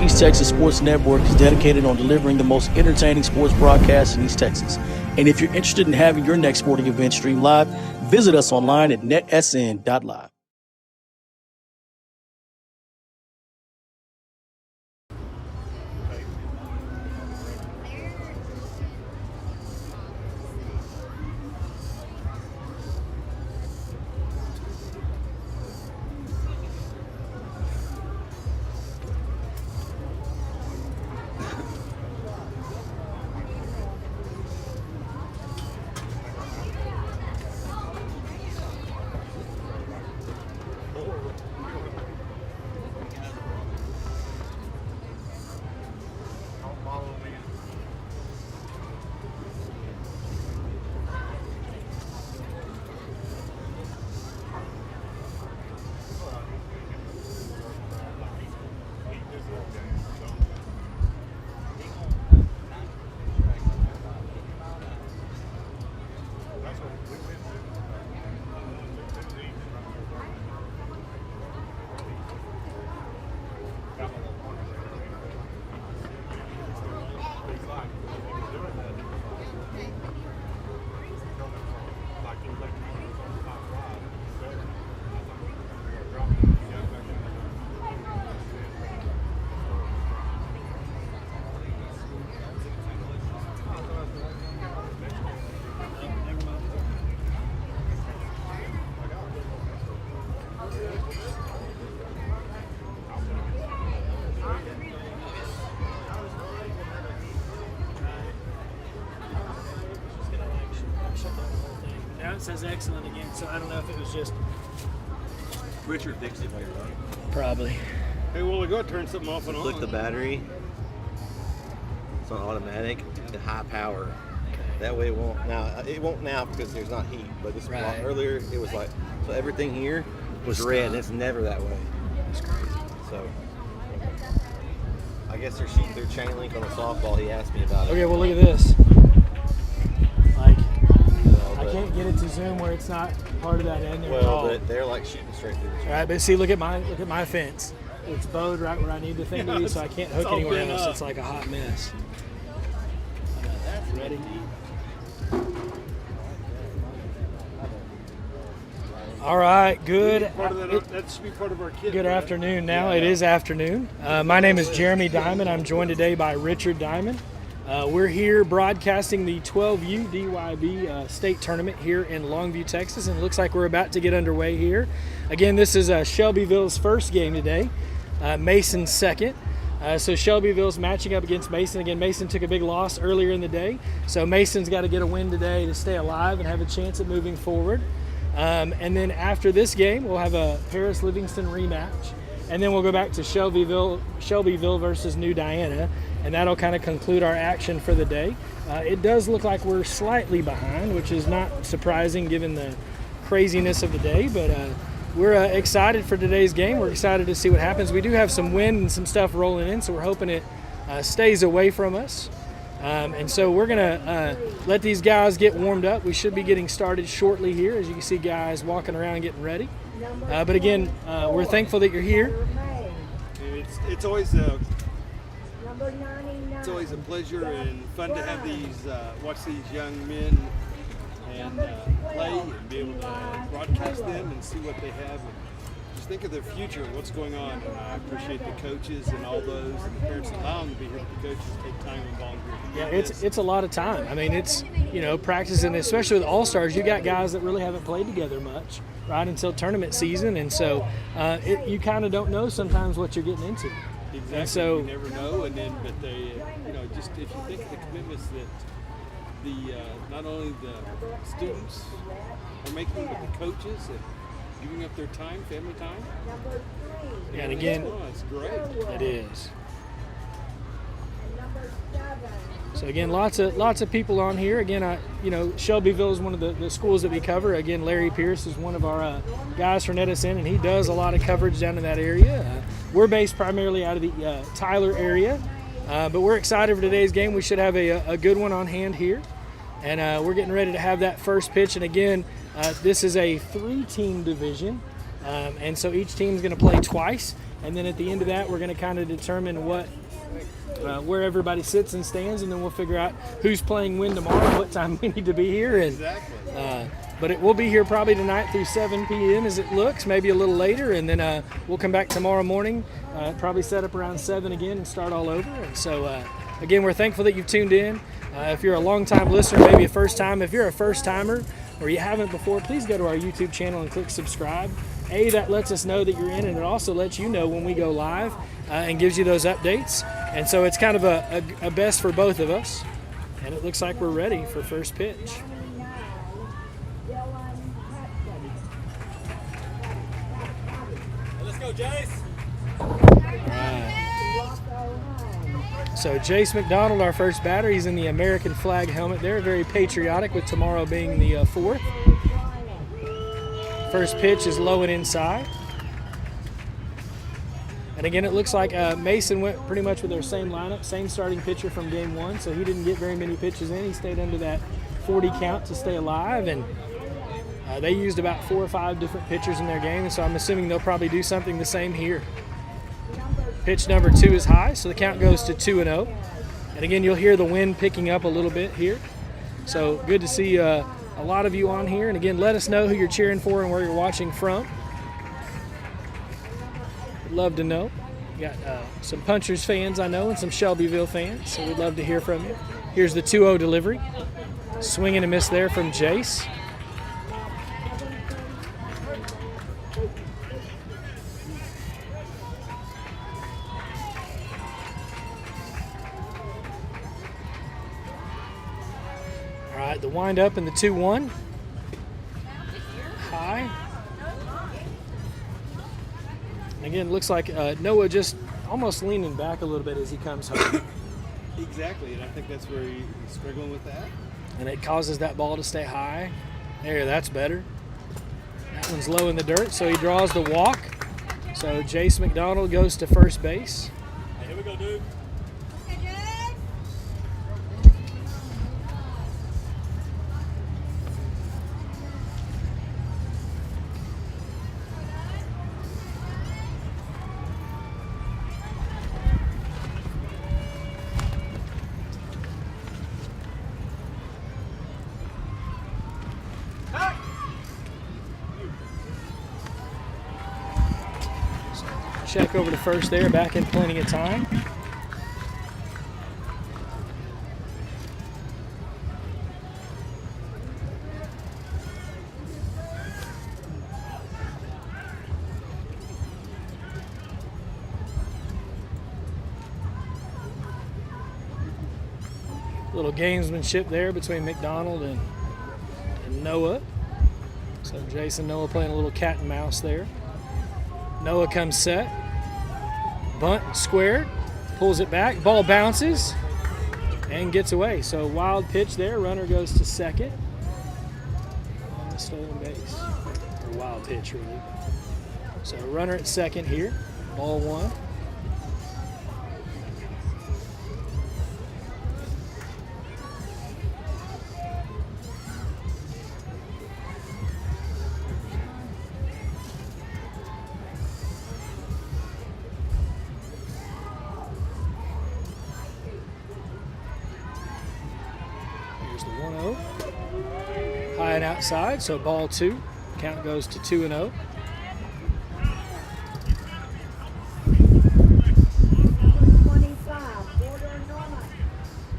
East Texas Sports Network is dedicated on delivering the most entertaining sports broadcasts in East Texas. And if you're interested in having your next sporting event streamed live, visit us online at netsn.live. It says excellent again, so I don't know if it was just Richard Dixon here, right? probably. Hey, well, we go turn something off and on. Click the battery. It's on automatic and high power. That way it won't now. It won't now because there's not heat. But this Right. earlier it was like so everything here was red. And it's never that way. That's crazy. So I guess their chain link on the softball. He asked me about it. Okay, well look at this. Like I But- can't get it to zoom where it's not part of that end there at Well, all. but they're like shooting straight through the chain. All right, but see, look at my fence. It's bowed right where I need the thing to be, so I can't hook all anywhere bent else. up. It's like a hot mess. Ready? All right, good. Part of that should be part of our kit. Good right? afternoon now. It is afternoon. My name is Jeremy Diamond. I'm joined today by Richard Diamond. We're here broadcasting the 12U DYB state tournament here in Longview, Texas, and it looks like we're about to get underway here. Again, this is Shelbyville's first game today, Mason's second. So Shelbyville's matching up against Mason. Again, Mason took a big loss earlier in the day, so Mason's got to get a win today to stay alive and have a chance at moving forward. And then after this game, we'll have a Paris Livingston rematch, and then we'll go back to Shelbyville versus New Diana, and that'll kind of conclude our action for the day. It does look like we're slightly behind, which is not surprising given the craziness of the day, but we're excited for today's game. We're excited to see what happens. We do have some wind and some stuff rolling in, so we're hoping it stays away from us. And so we're going to let these guys get warmed up. We should be getting started shortly here, as you can see guys walking around getting ready. But again, we're thankful that you're here. It's always a pleasure and fun to have watch these young men and play and be able to broadcast them and see what they have. And just think of their future and what's going on. And I appreciate the coaches and all those and the parents allowing them to be here. But the coaches take time and volunteer. Yeah, it's a lot of time. I mean, it's, practicing, especially with All-Stars, you got guys that really haven't played together much, right, until tournament season. And so you kind of don't know sometimes what you're getting into. Exactly. And so, you never know. And then, but they, just if you think of the commitments that not only the students are making, but the coaches and giving up their time, family time. yeah, and again, It's great. it is. So again, lots of people on here. Again, Shelbyville is one of the schools that we cover. Again, Larry Pierce is one of our guys for NETSN, and he does a lot of coverage down in that area. We're based primarily out of the Tyler area, but we're excited for today's game. We should have a good one on hand here, and we're getting ready to have that first pitch. And again, this is a 3-team division, and so each team is going to play twice. And then at the end of that, we're going to kind of determine where everybody sits and stands, and then we'll figure out who's playing when tomorrow, what time we need to be here. And, Exactly. but we'll be here probably tonight through 7 p.m. as it looks, maybe a little later, and then we'll come back tomorrow morning, probably set up around 7 again and start all over. And so, again, we're thankful that you've tuned in. If you're a long-time listener, maybe a first time, if you're a first-timer or you haven't before, please go to our YouTube channel and click subscribe. That lets us know that you're in, and it also lets you know when we go live and gives you those updates. And so it's kind of a best for both of us. And it looks like we're ready for first pitch. Let's go, Jace. So Jace McDonald, our first batter, he's in the American flag helmet there, very patriotic, with tomorrow being the 4th. First pitch is low and inside. And again, it looks like Mason went pretty much with their same lineup, same starting pitcher from game 1, so he didn't get very many pitches in. He stayed under that 40 count to stay alive, and they used about 4 or 5 different pitchers in their game, so I'm assuming they'll probably do something the same here. Pitch number 2 is high, so the count goes to 2-0. And again, you'll hear the wind picking up a little bit here. So good to see a lot of you on here. And again, let us know who you're cheering for and where you're watching from. We'd love to know. We got some Punchers fans, I know, and some Shelbyville fans, so we'd love to hear from you. Here's the 2-0 delivery. Swing and a miss there from Jace. All right, the wind up and the 2-1. High. Again, looks like Noah just almost leaning back a little bit as he comes home. Exactly, and I think that's where he's struggling with that. And it causes that ball to stay high. There, that's better. That one's low in the dirt, so he draws the walk. So Jace McDonald goes to first base. Hey, here we go, dude. Check over to first there, back in plenty of time. Little gamesmanship there between McDonald and Noah. So Jason, Noah playing a little cat and mouse there. Noah comes set. Bunt squared, pulls it back, ball bounces, and gets away. So wild pitch there, runner goes to second on the stolen base. Or wild pitch, really. So runner at second here, ball 1. Here's the 1-0. High and outside, so ball 2. Count goes to 2-0.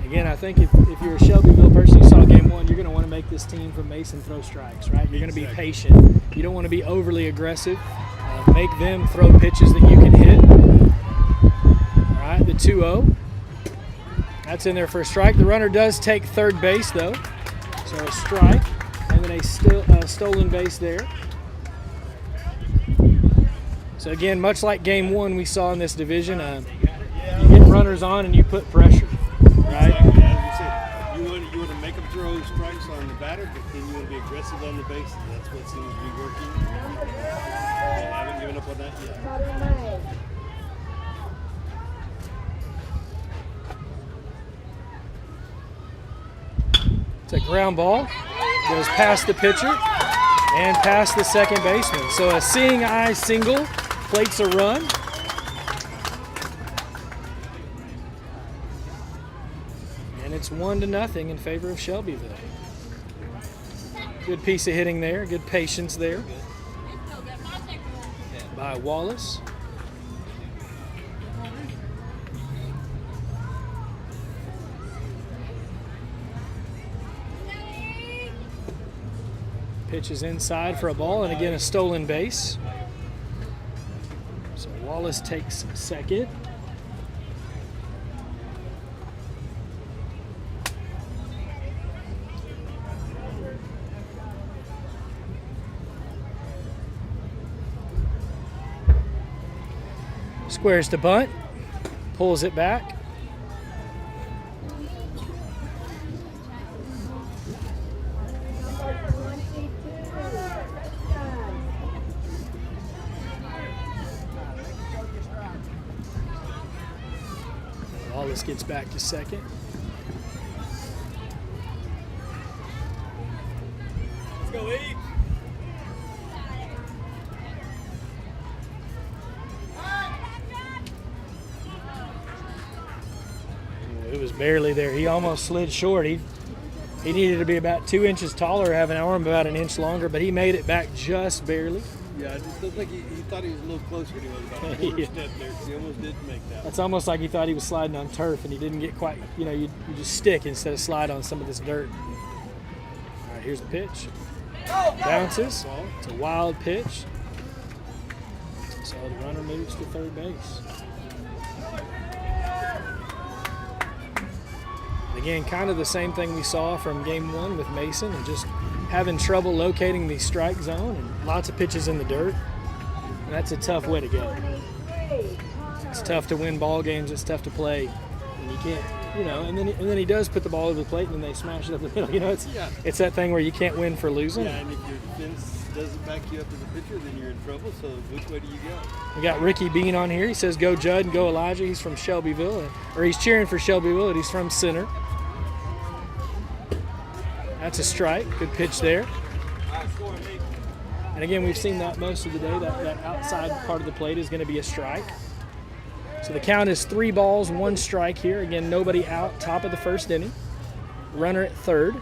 Again, I think if you're a Shelbyville person, you saw game 1, you're going to want to make this team from Mason throw strikes, right? You're going to be patient. You don't want to be overly aggressive. Make them throw pitches that you can hit. All right, the 2-0. That's in there for a strike. The runner does take third base, though. So a strike, and then a stolen base there. So again, much like game 1 we saw in this division, you get runners on and you put pressure, right? Exactly. As you said, you want to make them throw strikes on the batter, but then you want to be aggressive on the bases. That's what seems to be working. I haven't given up on that yet. It's a ground ball, goes past the pitcher and past the second baseman. So a seeing eye single, plates a run. It's 1-0 in favor of Shelbyville. Good piece of hitting there. Good patience there by Wallace. Pitch is inside for a ball, and again a stolen base. So Wallace takes second. Squares to bunt, pulls it back. Wallace gets back to second. Let's go, Eve. It was barely there. He almost slid short. He needed to be about 2 inches taller, have an arm about an inch longer, but he made it back just barely. Yeah, I just don't think he thought he was a little closer than he was, about a quarter step there. He almost didn't make that. That's almost like he thought he was sliding on turf, and he didn't get quite, you just stick instead of slide on some of this dirt. All right, here's the pitch. Bounces. It's a wild pitch. So the runner moves to third base. Again, kind of the same thing we saw from game 1 with Mason, and just having trouble locating the strike zone and lots of pitches in the dirt. And that's a tough way to go. It's tough to win ball games. It's tough to play, and you can't, And then he does put the ball over the plate, and then they smash it up the middle. It's that thing where you can't win for losing. Yeah, and if your defense doesn't back you up as a pitcher, then you're in trouble. So which way do you go? We got Ricky Bean on here. He says, "Go Judd and go Elijah." He's from Shelbyville, or he's cheering for Shelbyville, and he's from Center. That's a strike. Good pitch there. And again, we've seen that most of the day. That outside part of the plate is going to be a strike. So the count is 3 balls, 1 strike here. Again, nobody out, top of the first inning. Runner at third.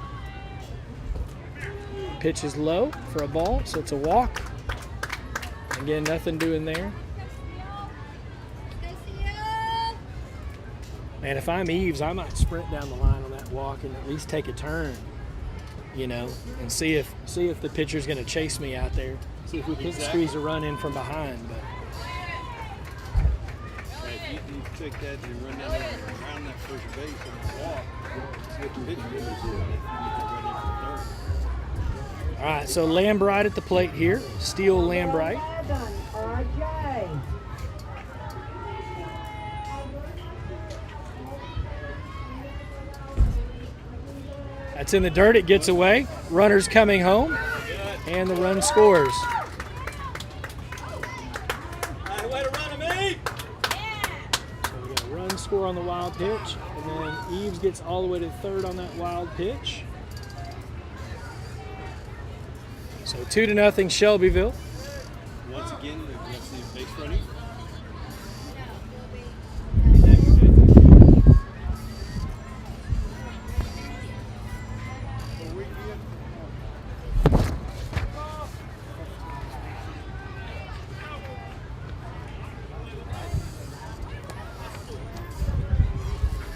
Pitch is low for a ball, so it's a walk. Again, nothing doing there. Man, if I'm Eves, I might sprint down the line on that walk and at least take a turn. And see if the pitcher's going to chase me out there. See if we can squeeze a run in from behind. But if you take that and run down there around that first base and walk, see what the pitcher is doing if you need to run in from third. all right, so Lambright at the plate here. Steele Lambright. That's in the dirt. It gets away. Runner's coming home, and the run scores. Way to run him, Eve. So we got a run score on the wild pitch, and then Eves gets all the way to third on that wild pitch. So 2-0 Shelbyville. Once again, we're going to see base running.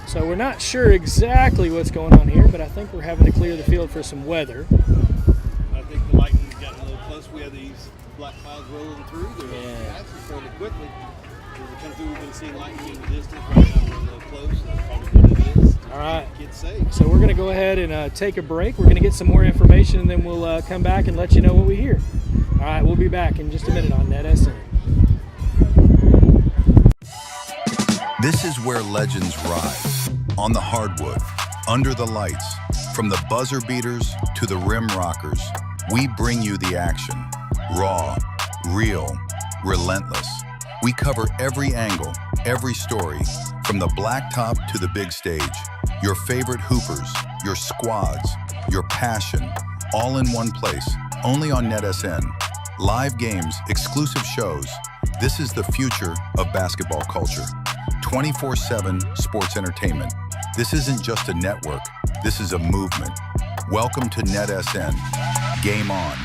So we're not sure exactly what's going on here, but I think we're having to clear the field for some weather. I think the lightning's gotten a little close. We have these black clouds rolling through. They're passing fairly quickly. As we come through, we've been seeing lightning in the distance. Right now we're a little close. That's probably what it is. All right. Get safe. So we're going to go ahead and take a break. We're going to get some more information, and then we'll come back and let you know what we hear. All right, we'll be back in just a minute on NETSN. This is where legends rise, on the hardwood, under the lights. From the buzzer beaters to the rim rockers, we bring you the action. Raw, real, relentless. We cover every angle, every story, from the blacktop to the big stage. Your favorite hoopers, your squads, your passion, all in one place, only on NETSN. Live games, exclusive shows. This is the future of basketball culture. 24/7 sports entertainment. This isn't just a network, this is a movement. Welcome to NETSN. Game on.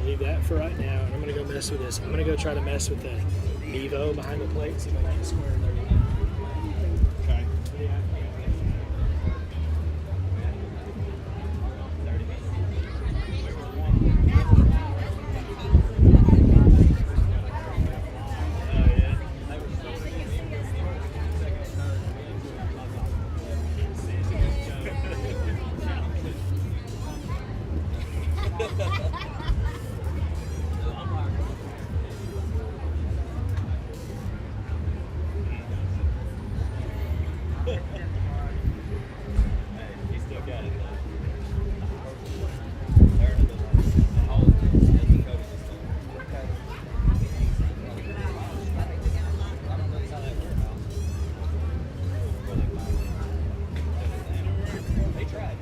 Leave that for right now, and I'm going to go mess with this. I'm going to go try to mess with the Evo behind the plate, see if I can get square in there. Okay. He still got it. They tried.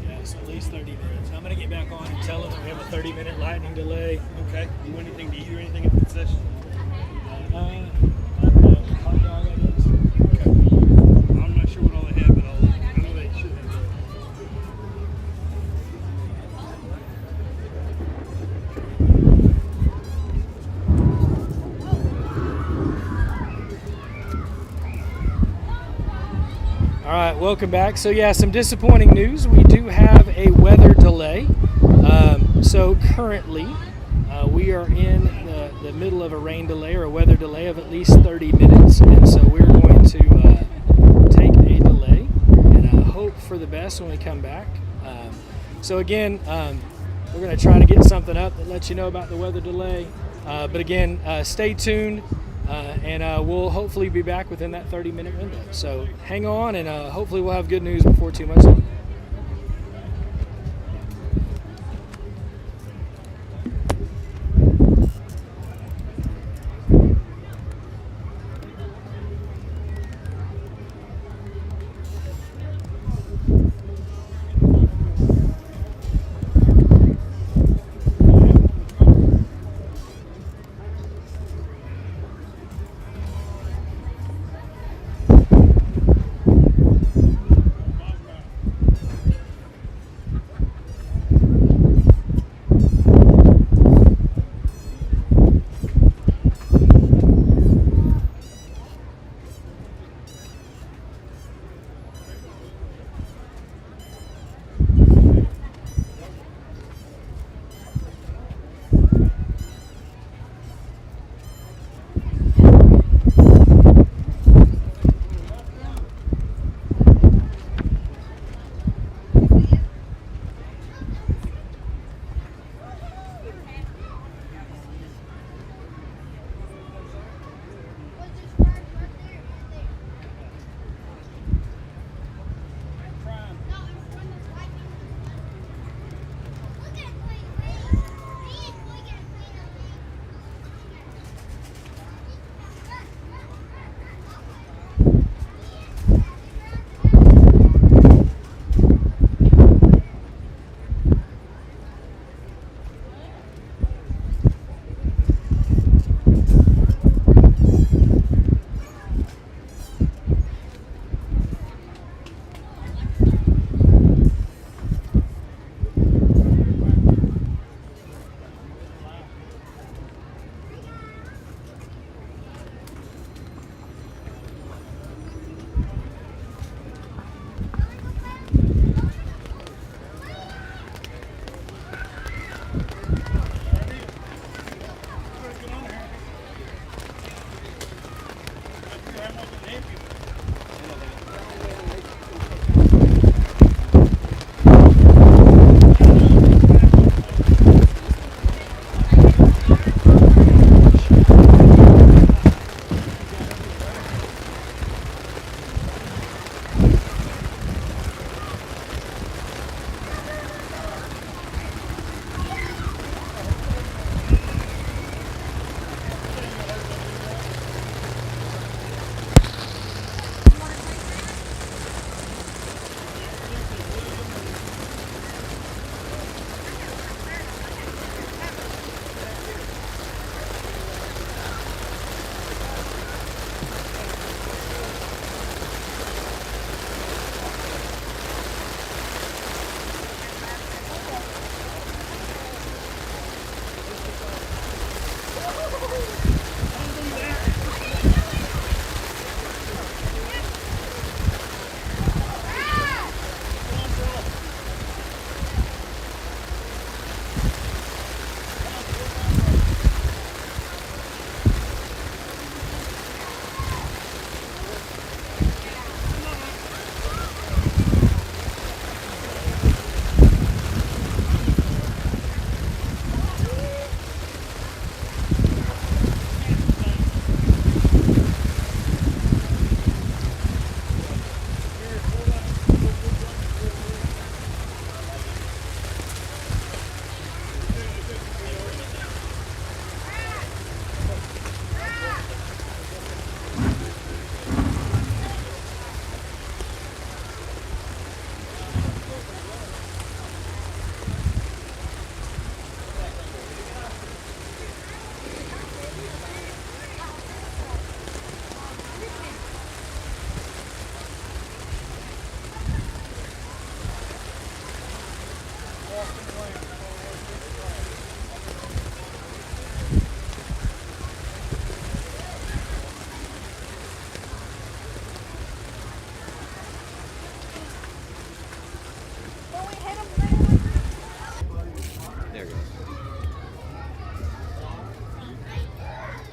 Yeah, so at least 30 minutes. I'm going to get back on and tell them that we have a 30-minute lightning delay. Okay. You want anything to eat or anything at the session? Hot dog, I guess. Okay. I'm not sure what all they have, but I know they should have. All right, welcome back. So yeah, some disappointing news. We do have a weather delay. So currently, we are in the middle of a rain delay or a weather delay of at least 30 minutes. And so we're going to take a delay and hope for the best when we come back. So again, we're going to try to get something up that lets you know about the weather delay. But again, stay tuned. And we'll hopefully be back within that 30-minute window. So hang on, and hopefully we'll have good news before too much longer.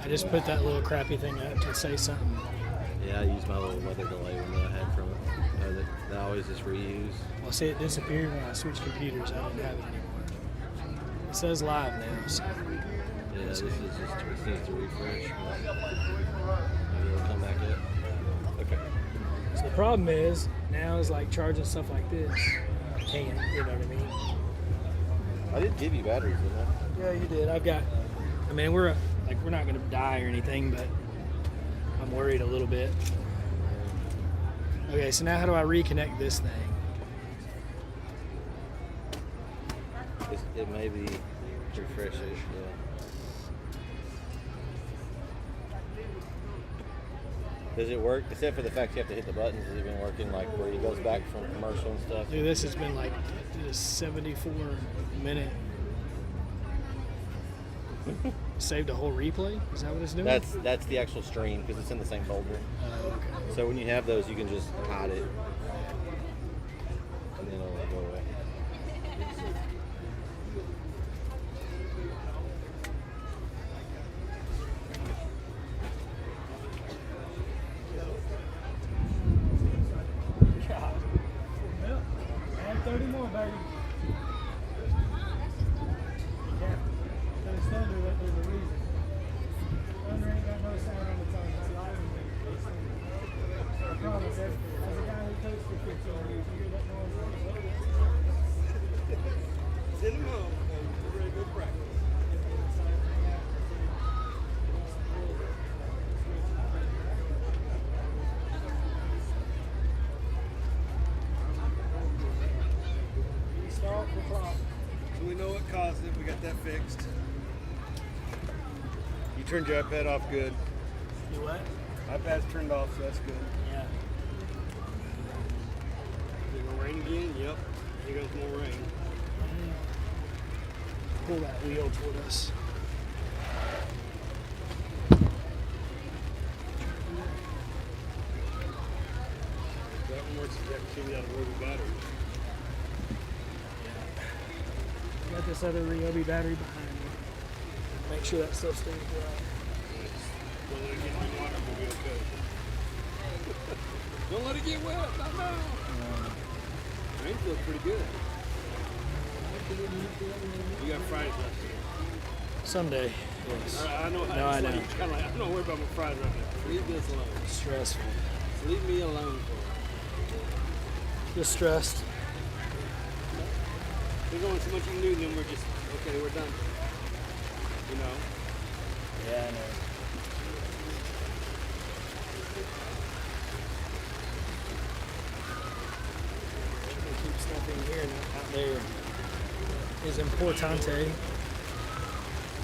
I just put that little crappy thing up to say something. Yeah, I used my little weather delay window I had from it. That I always just reuse. Well, see, it disappeared when I switched computers. I didn't have it anymore. It says live now, so. Yeah, this is just it needs to refresh. Maybe it'll come back up. Okay. So the problem is, now is like charging stuff like this. I can't, you know what I mean? I did give you batteries, didn't I? Yeah, you did. I've got, I mean, we're not going to die or anything, but I'm worried a little bit. Okay, so now how do I reconnect this thing? It may be refresh it, yeah. Does it work? Except for the fact you have to hit the buttons, has it been working like where it goes back from commercial and stuff? Dude, this has been like a 74-minute. Saved a whole replay? Is that what it's doing? That's the actual stream because it's in the same folder. Oh, okay. So when you have those, you can just hide it, and then it'll go away. God. Well, add 30 more, baby. Yeah. There's thunder, that there's a reason. Thunder ain't got no sound on the tongue. It's live and I promise, as a guy who coached for 15 years, you hear that noise. Send him home. We're ready to go practice. Start the clock. So we know what caused it. We got that fixed. You turned your iPad off good. You what? iPad's turned off, so that's good. Yeah. Is it gonna rain again? Yep. Here goes more rain. Pull that wheel toward us. That one works. You have to change out a rotary battery. Got put this other Ryobi battery behind me. Make sure that stuff stays dry. Don't let it get in the water, we'll be okay. Don't let it get wet, not now. Rain feels pretty good. You got fries left today. Someday, yes. I know. No, I know. Kind of like, I'm not worried about my fries right now. Leave this alone. Stressful. Just leave me alone for it. Just stressed. There's only so much you can do, and then we're just, okay, we're done. You know? Yeah, I know. Keep stuff in here and out there is importante.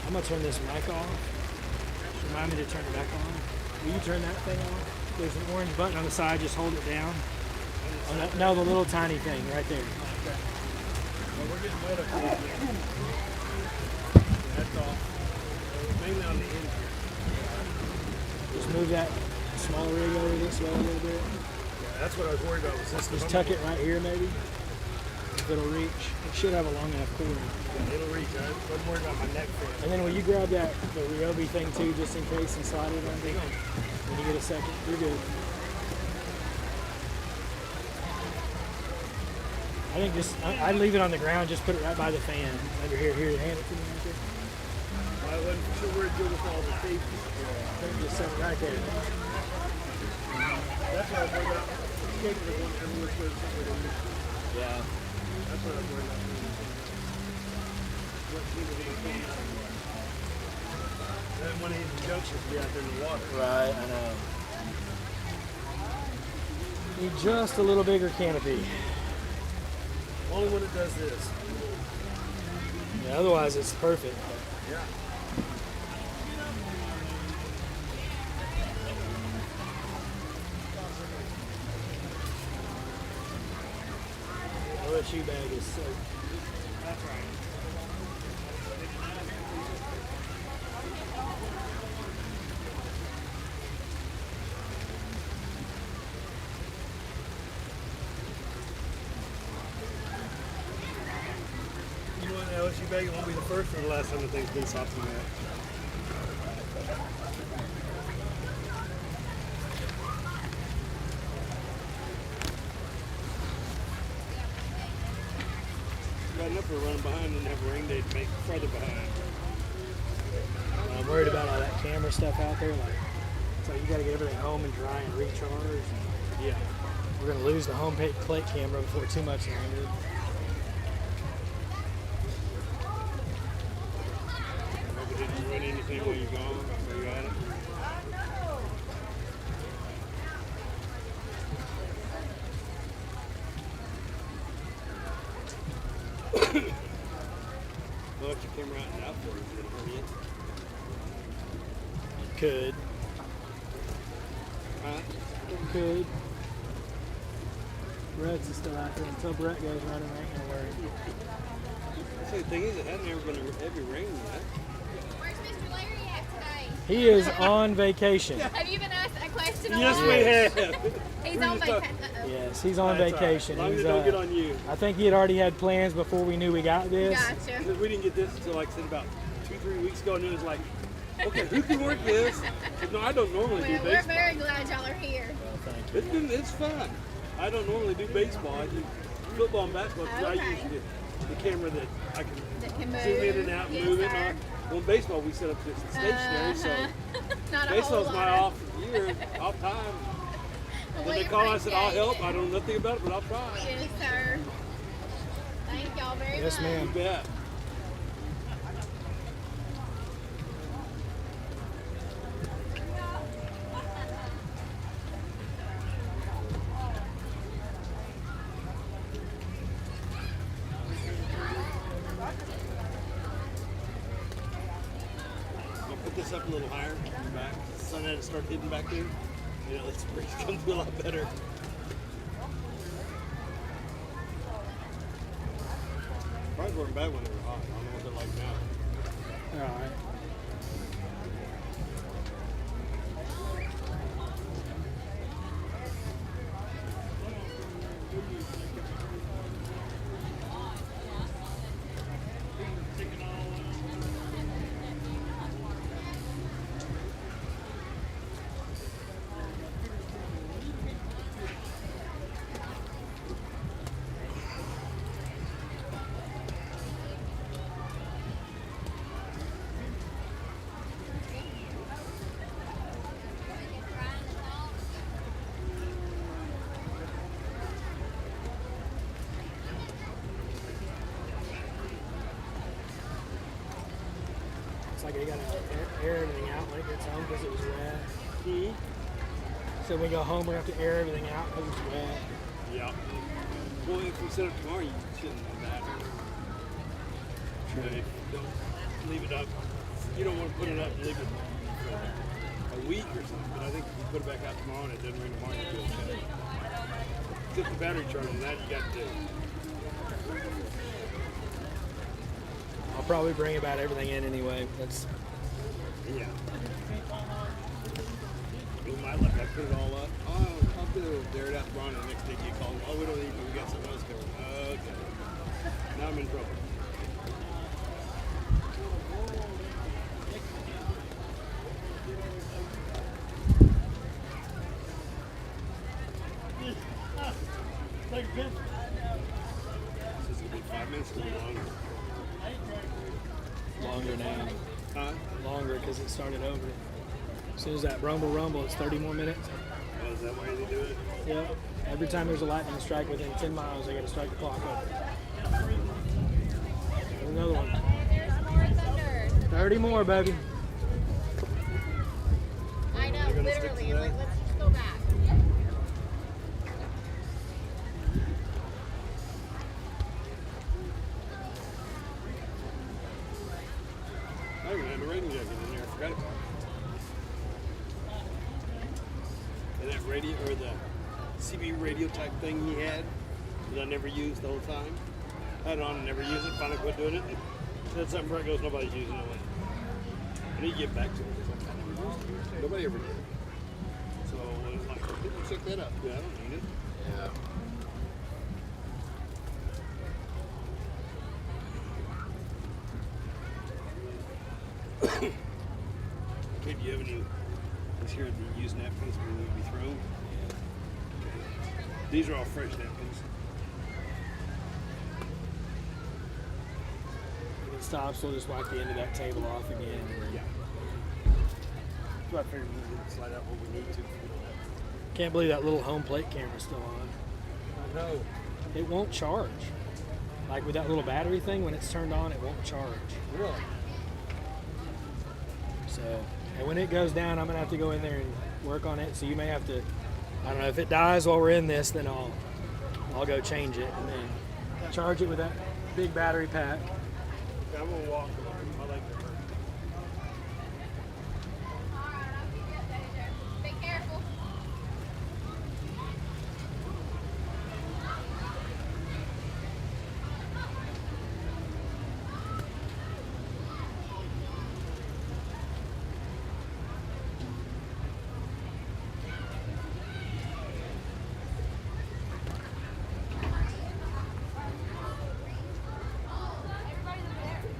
I'm gonna turn this mic off. Remind me to turn it back on. Will you turn that thing off? There's an orange button on the side, just hold it down. Oh, no, the little tiny thing right there. Well, we're getting wet up here. That's all. Mainly on the end here. Just move that small rig over this way a little bit. Yeah, that's what I was worried about. Was this Just tuck it right here maybe. If it'll reach. It should have a long enough cord. Yeah, it'll reach. I wasn't worried about my neck fan. And then will you grab the Ryobi thing too, just in case, and slide it under? When you get a second, you're good. I think I'd leave it on the ground, just put it right by the fan. Under here, hand it to me right there. I wasn't sure where to go with all the safety. I think just set it right there. That's what I was worried about. Escaping the one everywhere where it's Yeah. That's what I was worried about. What seemed to be a thing. Then one of these junctions be out there in the water. Right, I know. Need just a little bigger canopy. Only when it does this. Yeah, otherwise it's perfect. Yeah. The shoe bag is soaked. That's right. You know what, the LSU bag, it won't be the first or the last time the thing's been soft in that. Got enough for running behind and have a rain day to make further behind. I'm worried about all that camera stuff out there. So you got to get everything home and dry and recharge. And Yeah. we're going to lose the home plate camera before too much longer. Hope it didn't ruin anything while you're gone, while you're at it. Well, if you came right out for it, did it hurt you? Could. Huh? Could. Brett's is still out there. Until Brett goes running, I ain't going to worry. See, the thing is, it hadn't ever been a heavy rain yet. Where's Mr. Larry at today? He is on vacation. Have you been asked that question a Yes, lot? we have. He's We're on just vacation. Yes, he's on That's all right. vacation. As long as He's, it don't get on you. I think he had already had plans before we knew we got this. Gotcha. Because we didn't get this until, like I said, about 2-3 weeks ago, and it was like, okay, who can work this? But no, I don't normally do Well, we're baseball. very glad y'all are here. Well, thank you. It's fun. I don't normally do baseball. I do football and basketball because I Okay. use the camera that I can That can move. zoom in and out and Yes, move it. sir. Well, in baseball, we set up this stationary, so Not a whole baseball's lot. my off year, off time. Well, When we they call, I said, I'll appreciate help. it. I don't know nothing about it, but I'll try. Yes, sir. Thank y'all very Yes, much. ma'am. You bet. I'll put this up a little higher in the back. The sun had to start hitting back there. You know, let's breeze come through a lot better. Fries weren't bad when they were hot. I don't know what they're like now. All right. Looks like they got to air everything out when it gets home because it was wet. So when we go home, we have to air everything out because it's wet. Yeah. Well, if we set up tomorrow, you shouldn't have that. But if you don't leave it up, you don't want to put it up and leave it for a week or something. But I think if you put it back out tomorrow and it doesn't rain tomorrow, you'll be okay. Get the battery charged and that you got to do. I'll probably bring about everything in anyway. Yeah. It might look like I put it all up. Oh, I'll do dare it out tomorrow and the next day you call me. Oh, we don't need it. We got something else going. Okay. Now I'm in trouble. This is going to be 5 minutes or longer. Longer now. Huh? Longer because it started over. As soon as that rumble, it's 30 more minutes. Oh, is that why they do it? Yep. Every time there's a lightning strike within 10 miles, they got to strike the clock over. There's another one. There's more thunder. 30 more, baby. I know, You're gonna stick to literally. that? Like, let's just go back. I even had a rain jacket in there. I forgot about it. And that radio, or the CB radio type thing he had, that I never used the whole time. I had it on and never used it. Finally quit doing it. Said something where it goes, nobody's using it. I need to get back to it. Nobody ever did. So it's like, people check that up. Yeah, I don't need it. Yeah. Okay, do you have any, let's hear the used napkins we need to be thrown? Okay. These are all fresh napkins. If it stops, we'll just wipe the end of that table off again. Yeah. So I figured we can slide out what we need to. Can't believe that little home plate camera's still on. No. It won't charge. Like with that little battery thing, when it's turned on, it won't charge. Really? So, and when it goes down, I'm gonna have to go in there and work on it. So you may have to, I don't know, if it dies while we're in this, then I'll go change it and then charge it with that big battery pack. I'm gonna walk. I like that. Alright, I'll keep you updated there. Be careful. Everybody's over there.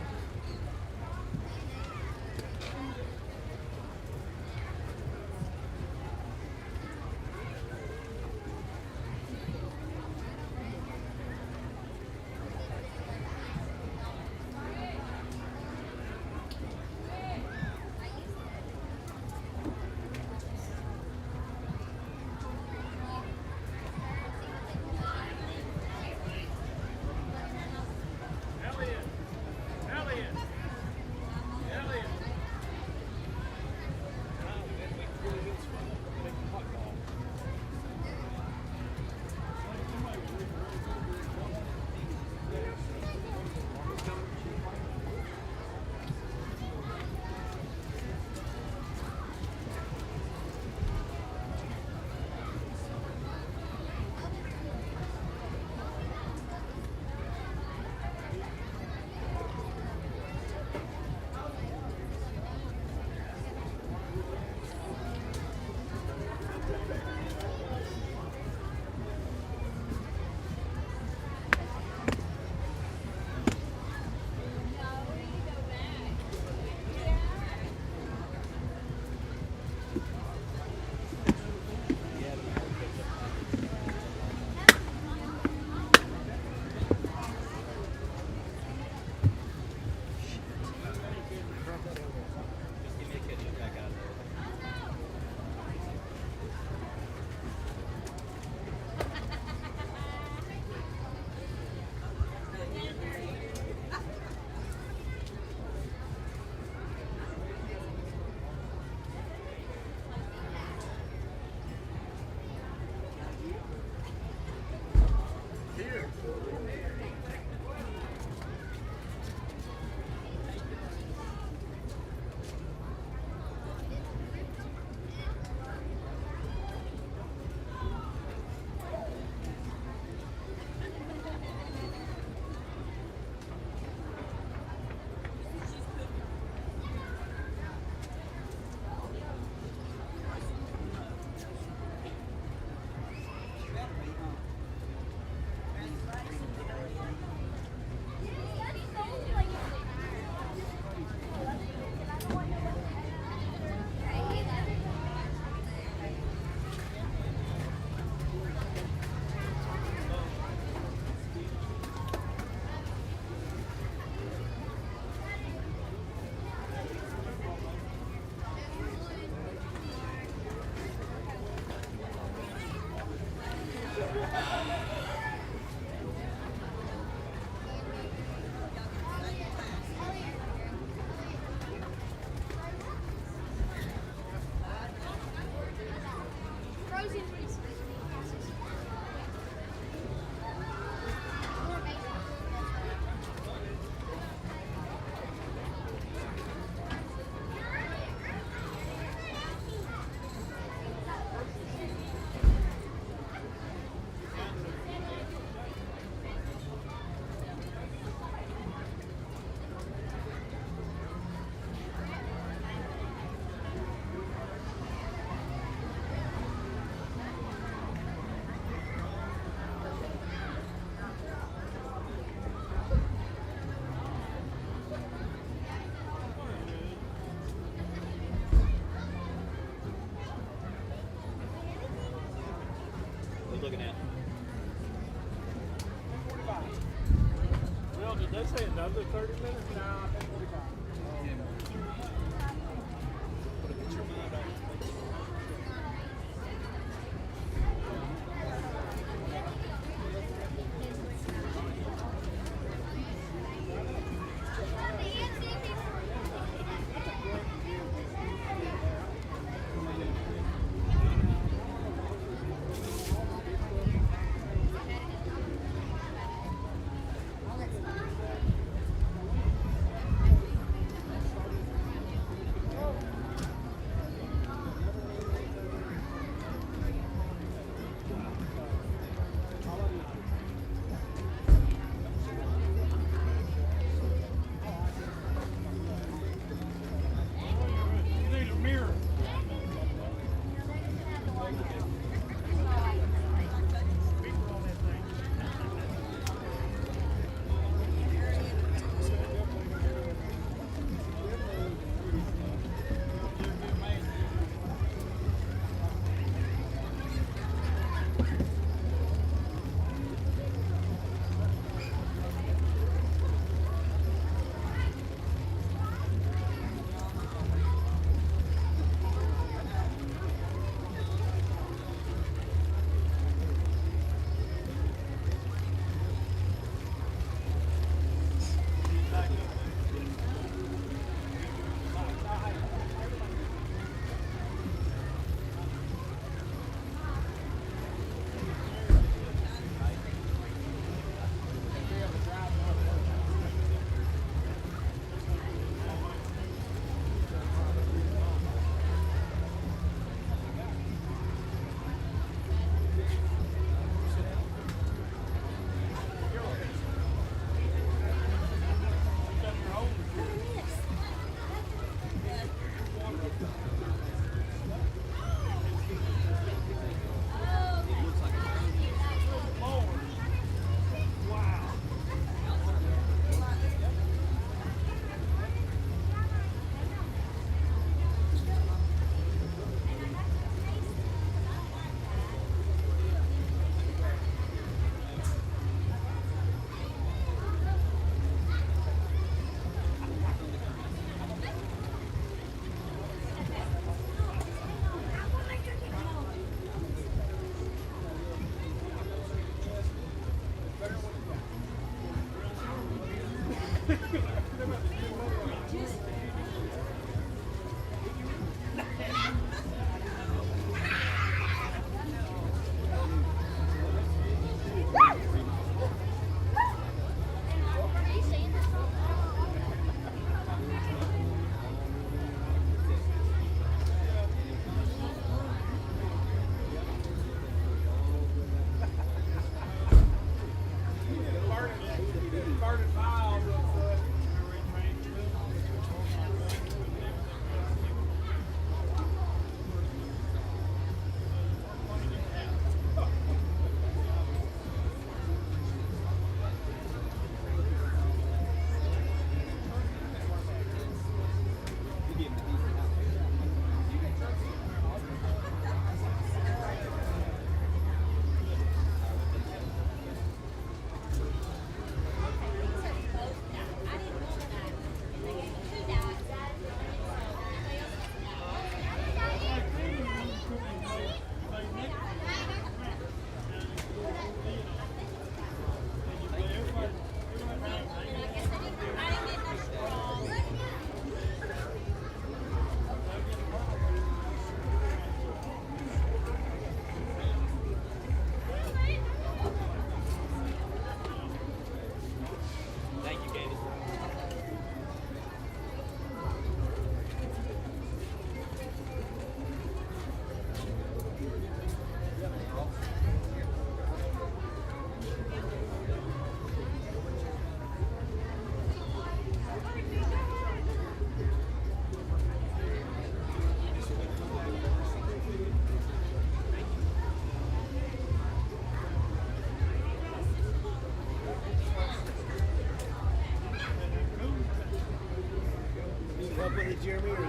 Jeremy, or is it?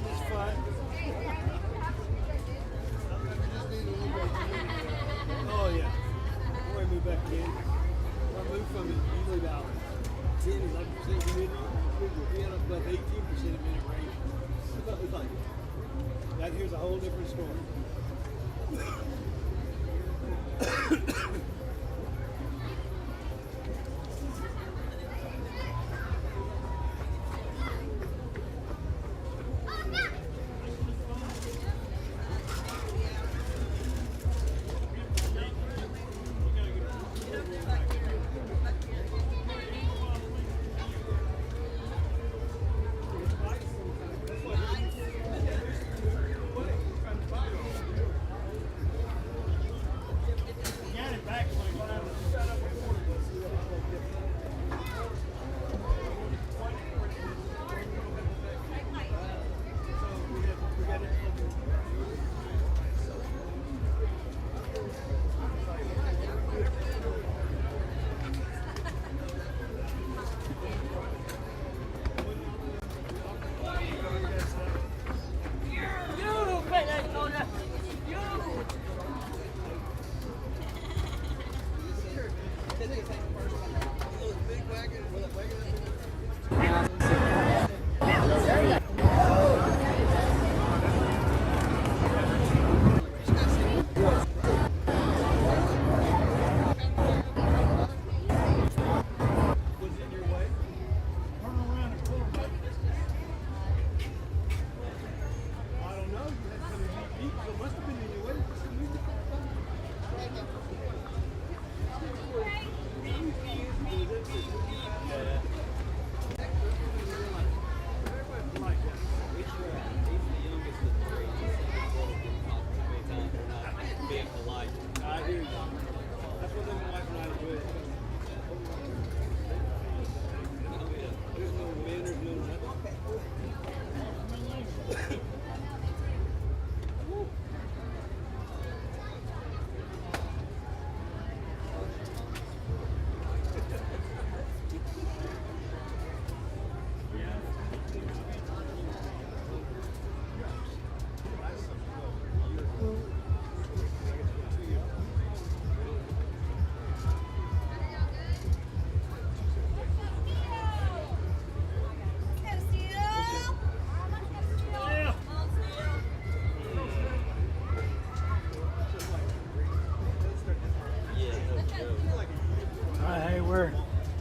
It's fun. Oh yeah. Boy, move back in. Our move from it usually about 10, 11% humidity. We end up above 18% humidity range. It's like that here's a whole different story.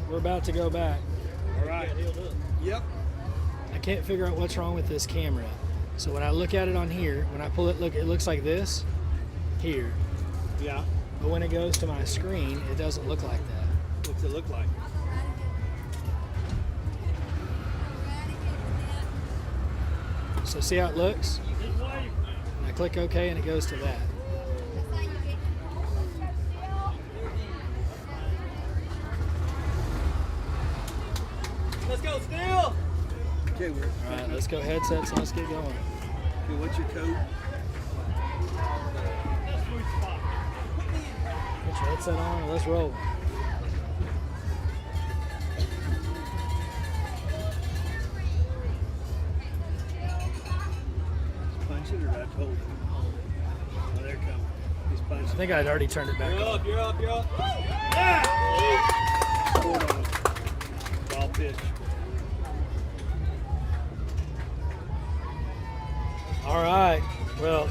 We're about to go back. All right. Yep. I can't figure out what's wrong with this camera. So when I look at it on here, when I pull it, look, it looks like this here. Yeah. But when it goes to my screen, it doesn't look like that. What's it look like? So see how it looks? I click OK and it goes to that. Let's go, Steel! Okay, All right, let's go headsets and let's get going. Okay, what's your code? Put your headset on and let's roll. Punch it or I hold it? Oh, there it comes. He's punching. I think I'd already turned it back You're on. up, you're up, you're up. Scored on it. Ball pitch. All right, well.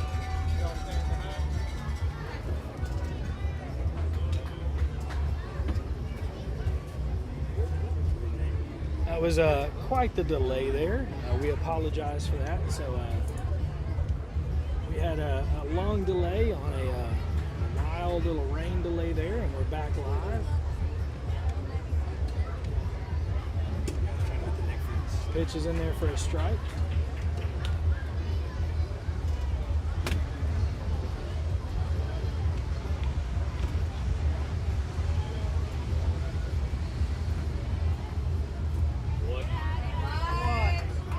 That was quite the delay there. We apologize for that. So we had a long delay on a mild little rain delay there, and we're back live. Pitch is in there for a strike.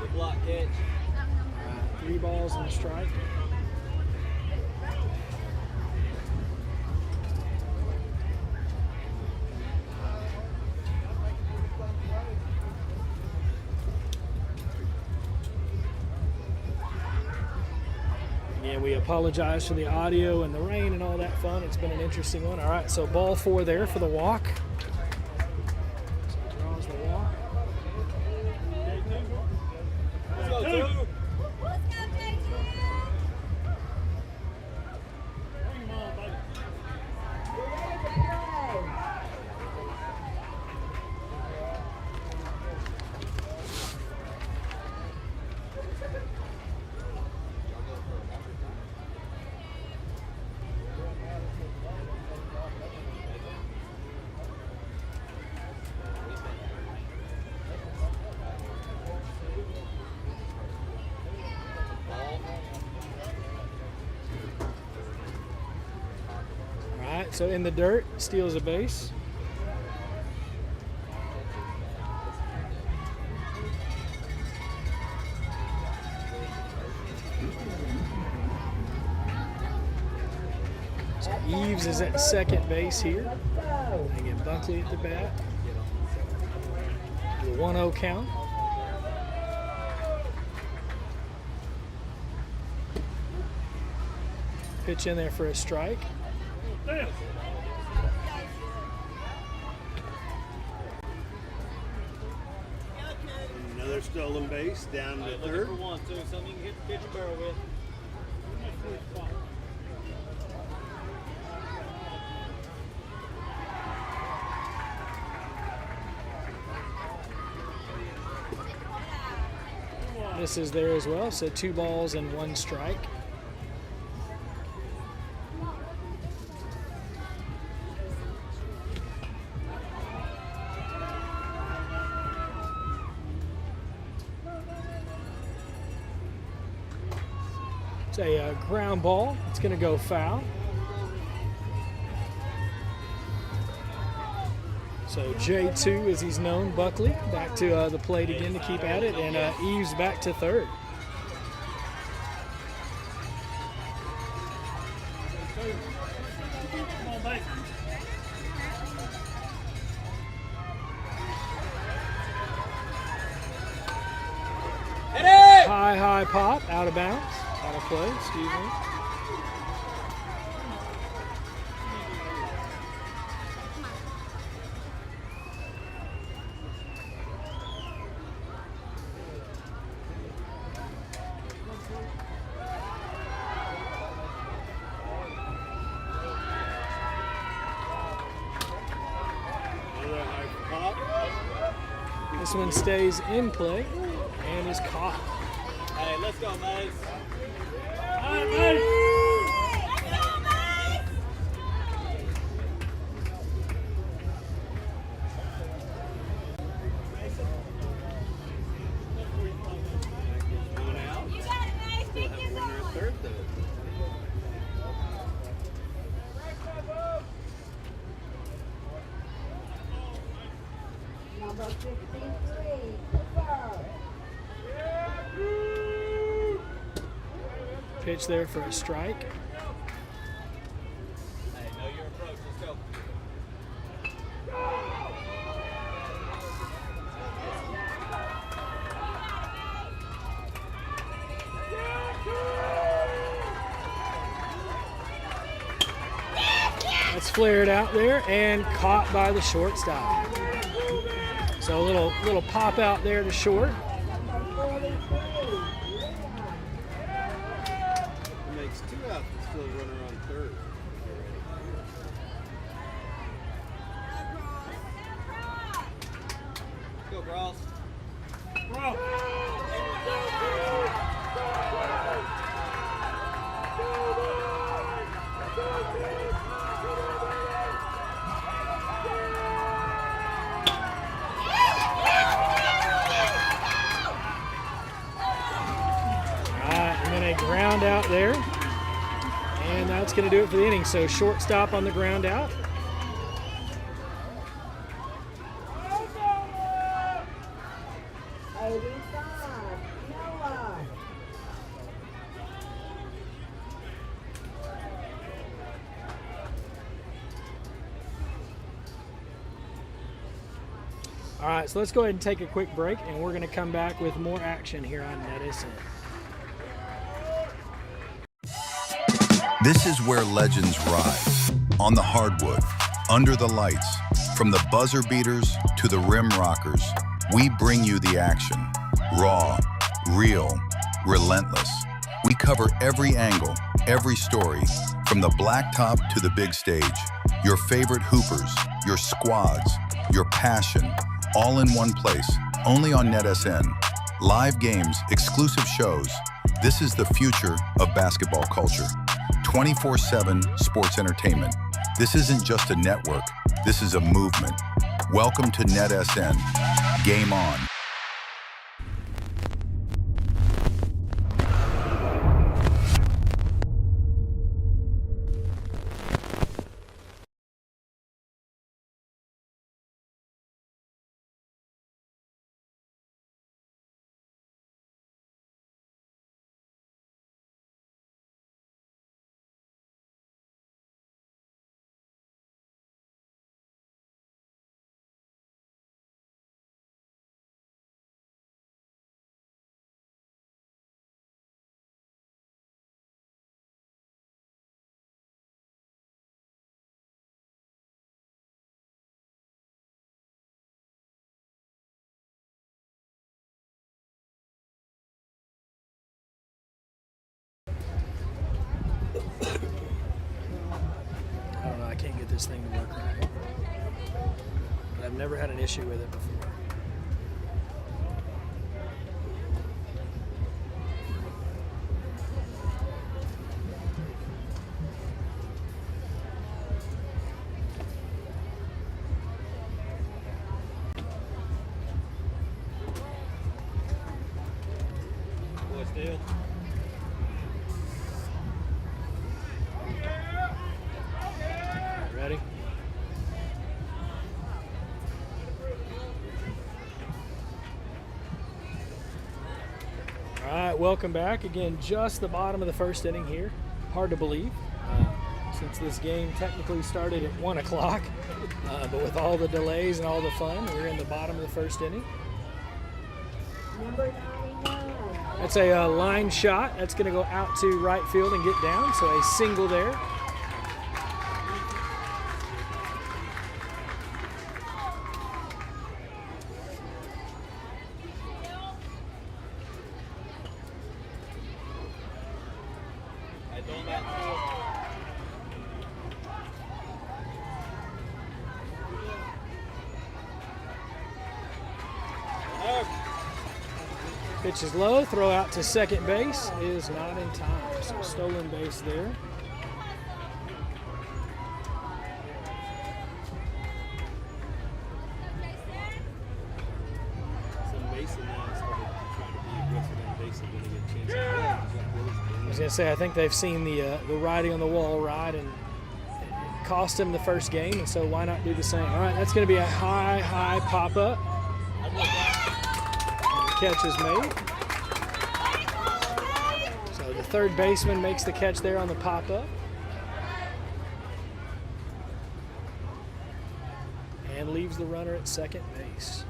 Good block catch. 3 balls and a strike. Again, we apologize for the audio and the rain and all that fun. It's been an interesting one. All right, so ball 4 there for the walk. So he draws the walk. Let's go, two. Let's go, JT. All right, so in the dirt, steals a base. So Eves is at second base here. They get Buckley at the bat. The 1-0 count. Pitch in there for a strike. Another stolen base down to Looking third. for 1, 2. Something you can hit the pitcher barrel with. This is there as well, so 2 balls and 1 strike. It's a ground ball. It's going to go foul. So J2, as he's known, Buckley, back to the plate again to keep at it, and Eves back to third. High pop, out of bounds, out of play, excuse me. Another high pop. This one stays in play and is caught. Hey, let's go, Mace. Let's go, Mace. One out. You got it, Mace. Still Keep have it a runner at going. third, though. Number 53, Cooper. Pitch there for a strike. Hey, know your approach. Let's go. That's flared out there and caught by the shortstop. So a little pop out there to short. Number 43, It makes 2 outs, but still a runner on third. Let's go, Gross. And then a ground out there. And that's going to do it for the inning. So shortstop on the ground out. Noah. All right, so let's go ahead and take a quick break, and we're going to come back with more action here on NETSN. This is where legends rise. On the hardwood, under the lights, from the buzzer beaters to the rim rockers, we bring you the action. Raw, real, relentless. We cover every angle, every story, from the blacktop to the big stage. Your favorite hoopers, your squads, your passion, all in one place, only on NETSN. Live games, exclusive shows. This is the future of basketball culture. 24/7 sports entertainment. This isn't just a network, this is a movement. Welcome to NETSN. Game on. I don't know, I can't get this thing to work right. But I've never had an issue with it before. Boy, still. Ready? All right, welcome back. Again, just the bottom of the first inning here. Hard to believe, since this game technically started at 1 o'clock, but with all the delays and all the fun, we're in the bottom of the first inning. Number 99. That's a line shot. That's going to go out to right field and get down, so a single there. Hey, throw him back to it. Pitch is low, throw out to second base is not in time. So stolen base there. Some Mason now started trying to be aggressive on base and getting a chance to I was gonna say I think they've seen the writing on the wall right, and it cost them the first game, and so why not do the same? All right, that's gonna be a high pop up. And the catch is made. So the third baseman makes the catch there on the pop up. And leaves the runner at second base.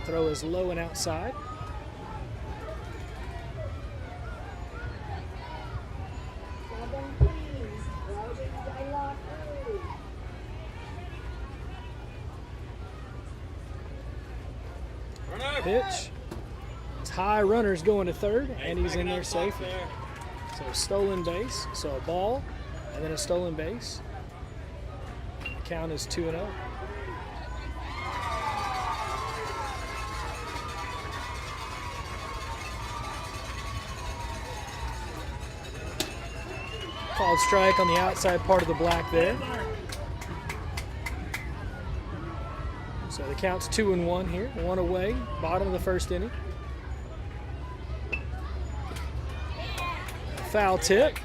Throw is low and outside. Pitch. It's high, runner's going to third, and he's in there safely. So stolen base, so a ball, and then a stolen base. The count is 2-0. Called strike on the outside part of the black there. So the count's 2-1 here, one away, bottom of the first inning. Foul tip.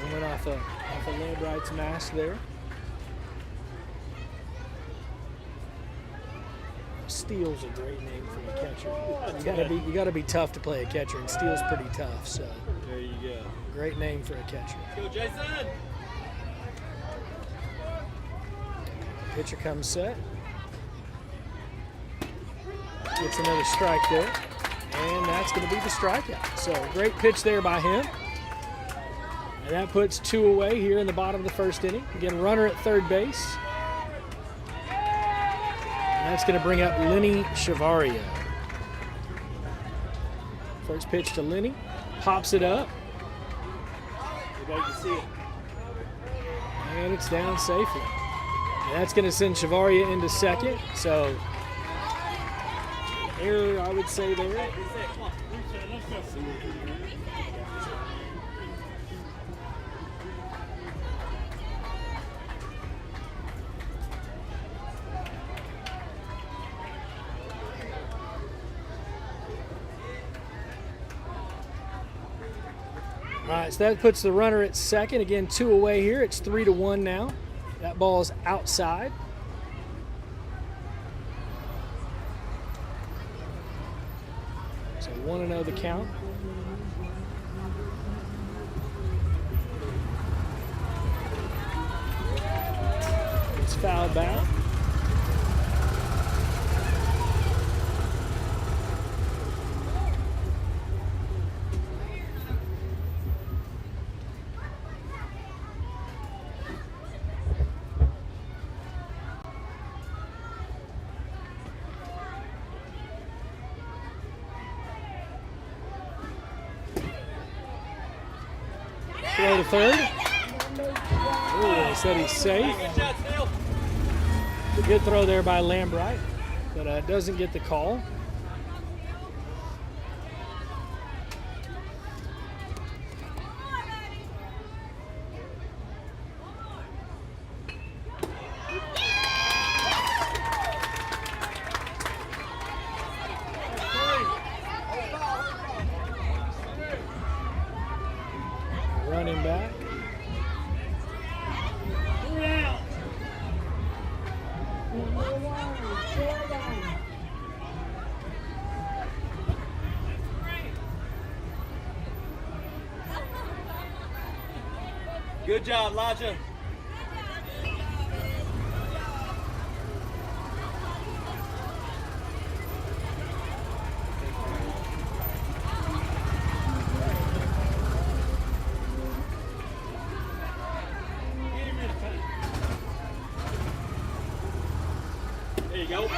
And went off a lead right's mask there. Steel's a great name for a catcher. You gotta be tough to play a catcher, and Steel's pretty tough. So There you go. great name for a catcher. Go, Jason! Pitcher comes set. Gets another strike there. And that's going to be the strikeout. So great pitch there by him. And that puts 2 away here in the bottom of the first inning. Again, runner at third base. And that's going to bring up Lenny Chavaria. First pitch to Lenny. Pops it up. Everybody can see it. And it's down safely. And that's going to send Chavaria into second. So error, I would say there. Come on. Let's go. All right, so that puts the runner at second. Again, 2 away here. It's 3-1 now. That ball is outside. So 1-0 the count. It's fouled back. Throw to third. Oh, they said he's safe. Good shot, Steele. Good throw there by Lambright, but doesn't get the call. Running back. Good job, Elijah. There you go.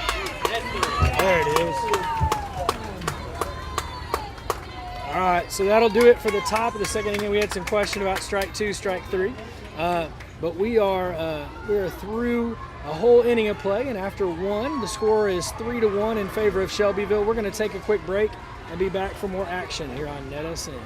There it is. All right, so that'll do it for the top of the second inning. We had some question about strike 2, strike 3, but we are through a whole inning of play, and after 1, the score is 3-1 in favor of Shelbyville. We're going to take a quick break and be back for more action here on NETSN.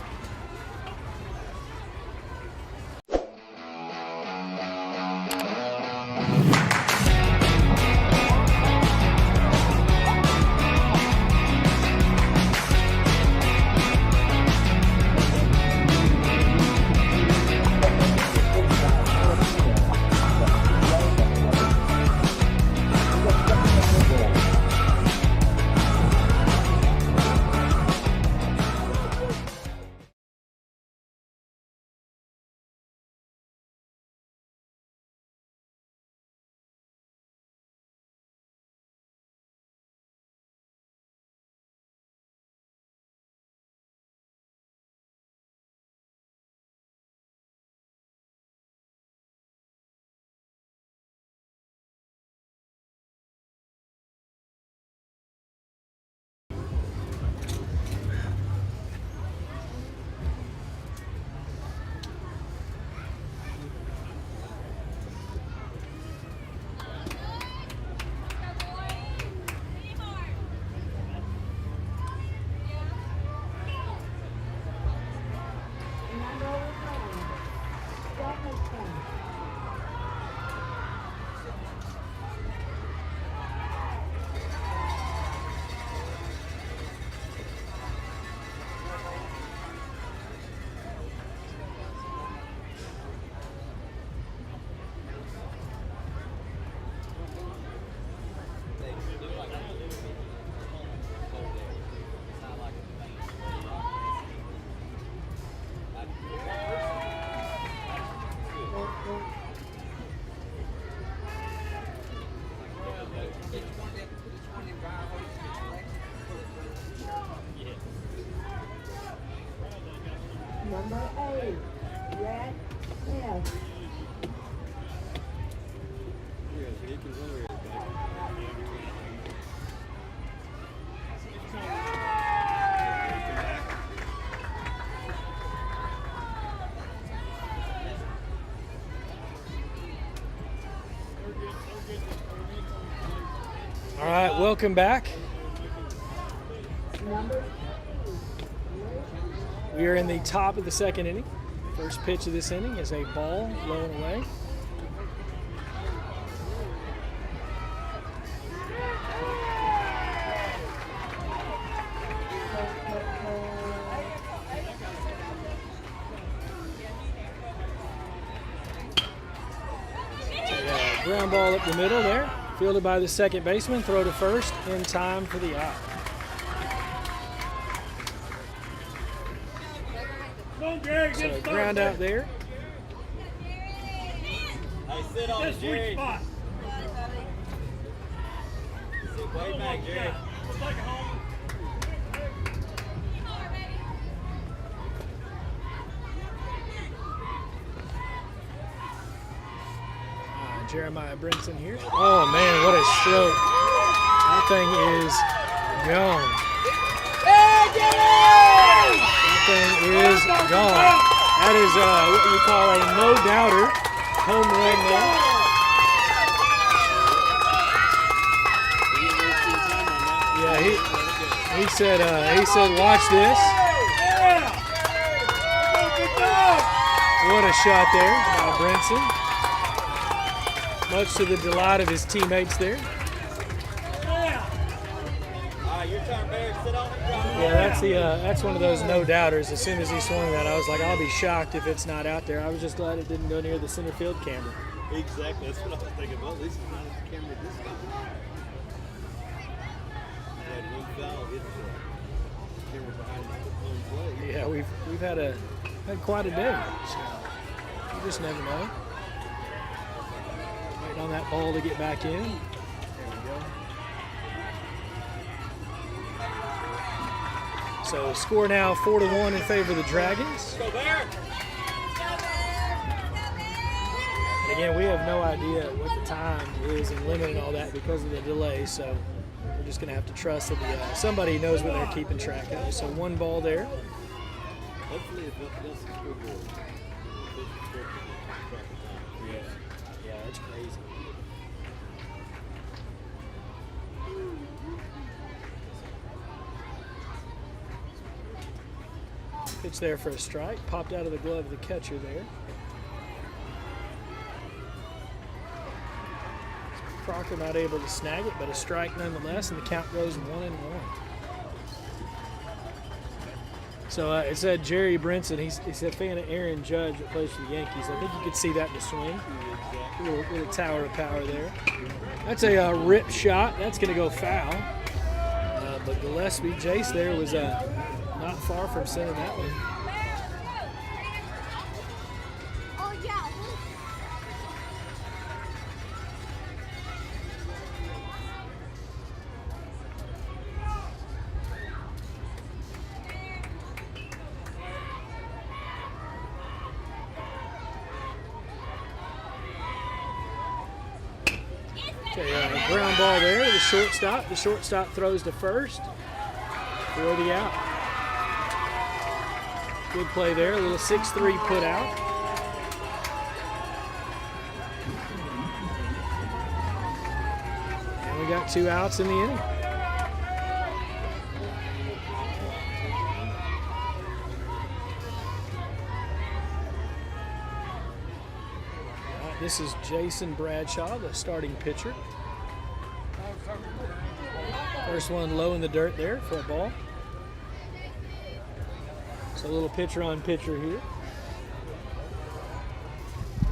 All right, welcome back. We are in the top of the second inning. First pitch of this inning is a ball low and away. Ground ball up the middle there. Fielded by the second baseman. Throw to first in time for the out. So ground out there. Hey, sit on it, Jerry. Sit way back, Jerry. Jeremiah Brinson here. Oh man, what a stroke. That thing is gone. That thing is gone. That is what you call a no-doubter home run there. Yeah, he said watch this. What a shot there by Brinson. Much to the delight of his teammates there. Yeah, that's one of those no-doubters. As soon as he swung that, I was like, I'll be shocked if it's not out there. I was just glad it didn't go near the center field camera. Exactly, that's what I was thinking. Well, at least it's not at the camera this time. That one foul hit the camera behind the home plate. Yeah, we've had quite a day. So you just never know. Waiting on that ball to get back in. There we go. So score now 4-1 in favor of the Dragons. Go Bear. And again, we have no idea what the time is and limit and all that because of the delay. So we're just going to have to trust that somebody knows what they're keeping track of. So one ball there. Hopefully it doesn't scoreboard. Yeah, that's crazy. Pitch there for a strike. Popped out of the glove of the catcher there. Crocker not able to snag it, but a strike nonetheless, and the count goes 1-1. So it said Jerry Brinson, he's a fan of Aaron Judge that plays for the Yankees. I think you could see that in the swing. A little tower of power there. That's a rip shot. That's going to go foul. But Gillespie, Jace there was not far from sending that one. Oh, yeah. Okay, ground ball there to the shortstop. The shortstop throws to first for the out. Good play there, a little 6-3 put out. And we got 2 outs in the inning. This is Jason Bradshaw, the starting pitcher. First one low in the dirt there for a ball. So a little pitcher on pitcher here.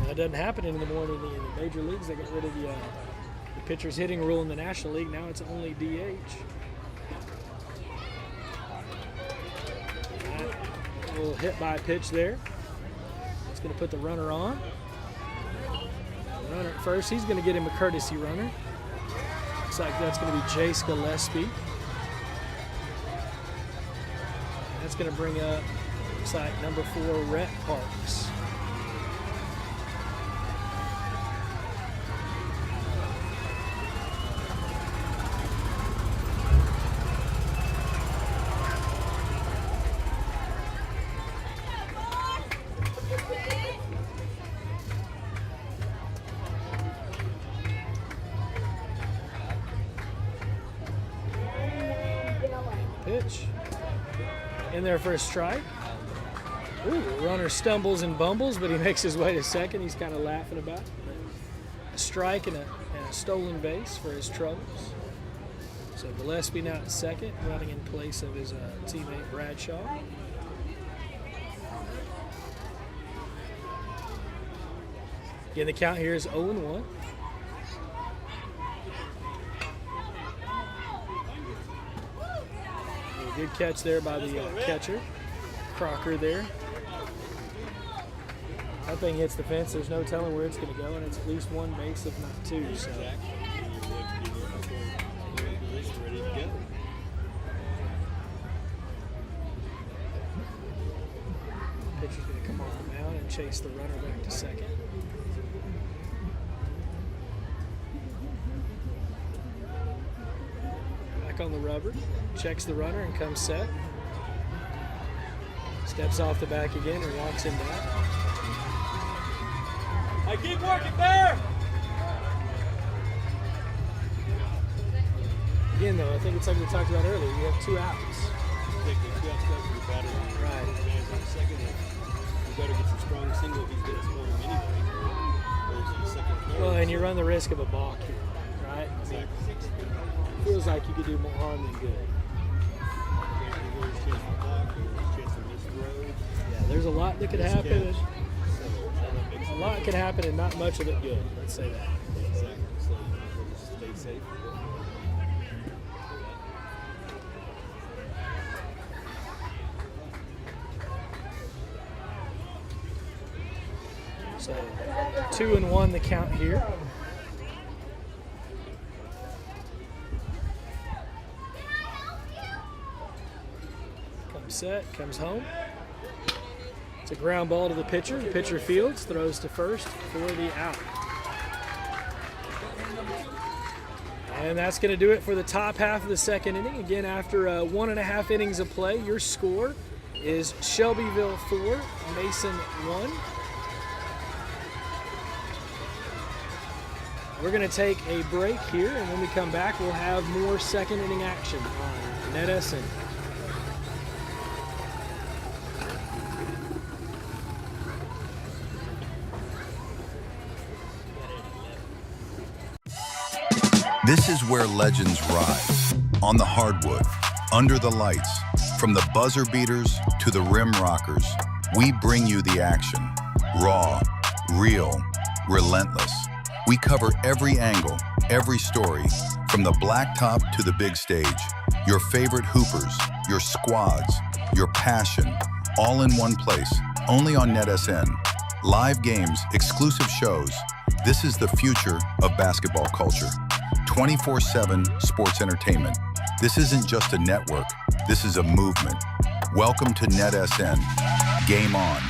That doesn't happen anymore in the major leagues. They got rid of the pitcher's hitting rule in the National League. Now it's only DH. A little hit by pitch there. It's going to put the runner on. Runner at first, he's going to get him a courtesy runner. Looks like that's going to be Jace Gillespie. That's going to bring up, looks like number 4, Rhett Parks. pitch. In there for a strike. Ooh, the runner stumbles and bumbles, but he makes his way to second. He's kind of laughing about it. A strike and a stolen base for his troubles. So Gillespie now at second, running in place of his teammate Bradshaw. Again, the count here is 0-1. A good catch there by the catcher, Crocker there. That thing hits the fence. There's no telling where it's going to go, and it's at least one base, if not two. So. Pitcher's going to come off the mound and chase the runner back to second. Back on the rubber, checks the runner and comes set. Steps off the back again and walks him back. I keep working, Bear! Again, though, I think it's like we talked about earlier. You have 2 outs. Take the 2 outs back for the batter. Right. Man's on second. You better get some strong single if he's going to score him anyway. Or is he second, third? Well, and you run the risk of a balk here, right? Exactly. Feels like you could do more harm than good. Yeah, there's a lot that could happen. A lot could happen and not much of it good. Let's say that. Exactly. So you just stay safe. So 2-1 the count here. Comes set, comes home. It's a ground ball to the pitcher. The pitcher fields, throws to first for the out. And that's going to do it for the top half of the second inning. Again, after 1.5 innings of play, your score is Shelbyville 4, Mason 1. We're going to take a break here, and when we come back, we'll have more second inning action on NETSN. This is where legends rise. On the hardwood, under the lights, from the buzzer beaters to the rim rockers, we bring you the action. Raw, real, relentless. We cover every angle, every story, from the blacktop to the big stage. Your favorite hoopers, your squads, your passion, all in one place, only on NETSN. Live games, exclusive shows. This is the future of basketball culture. 24/7 sports entertainment. This isn't just a network, this is a movement. Welcome to NETSN. Game on.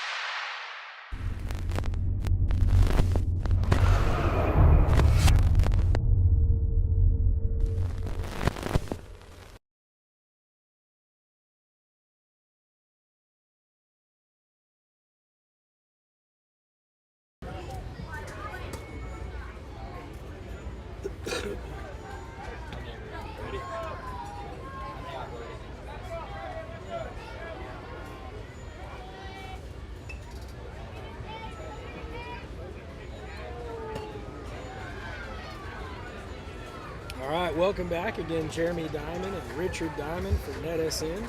Welcome back again, Jeremy Diamond and Richard Diamond for NETSN.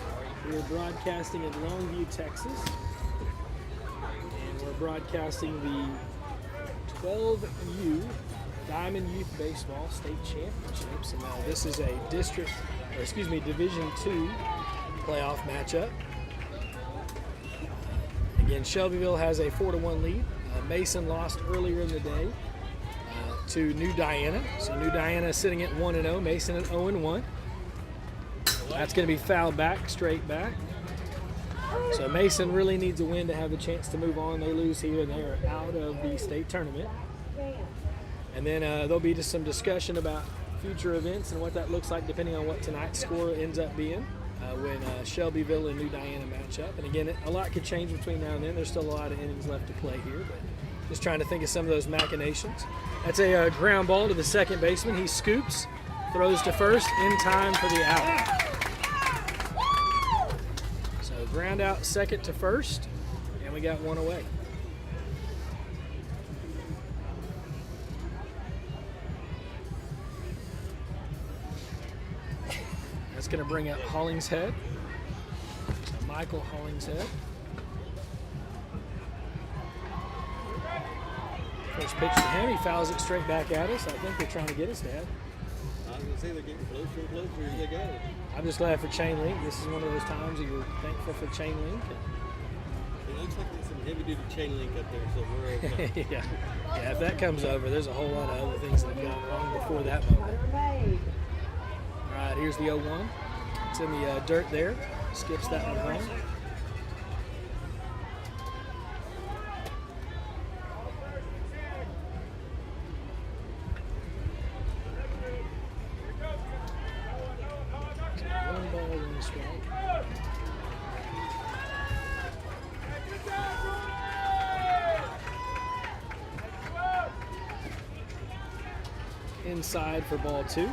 We're broadcasting in Longview, Texas, and we're broadcasting the 12U Diamond Youth Baseball State Championships. And this is a Division II playoff matchup. Again, Shelbyville has a 4-1 lead. Mason lost earlier in the day to New Diana. So New Diana is sitting at 1-0, Mason at 0-1. That's going to be fouled back, straight back. So Mason really needs a win to have a chance to move on. They lose here and they are out of the state tournament. And then there'll be just some discussion about future events and what that looks like depending on what tonight's score ends up being when Shelbyville and New Diana match up. And again, a lot could change between now and then. There's still a lot of innings left to play here, but just trying to think of some of those machinations. That's a ground ball to the second baseman. He scoops, throws to first in time for the out. ground out second to first, and we got one away. That's going to bring up Hollingshead. So Michael Hollingshead. First pitch to him, he fouls it straight back at us. I think they're trying to get us, Dad. I was going to say they're getting closer and closer as they go. I'm just glad for chain link. This is one of those times that you're thankful for chain link. It looks like there's some heavy-duty chain link up there, so we're okay. Yeah, if that comes over, there's a whole lot of other things that have gone wrong before that moment. All right, here's the 0-1. It's in the dirt there. Skips that one home. One ball, one strike. Inside for ball 2.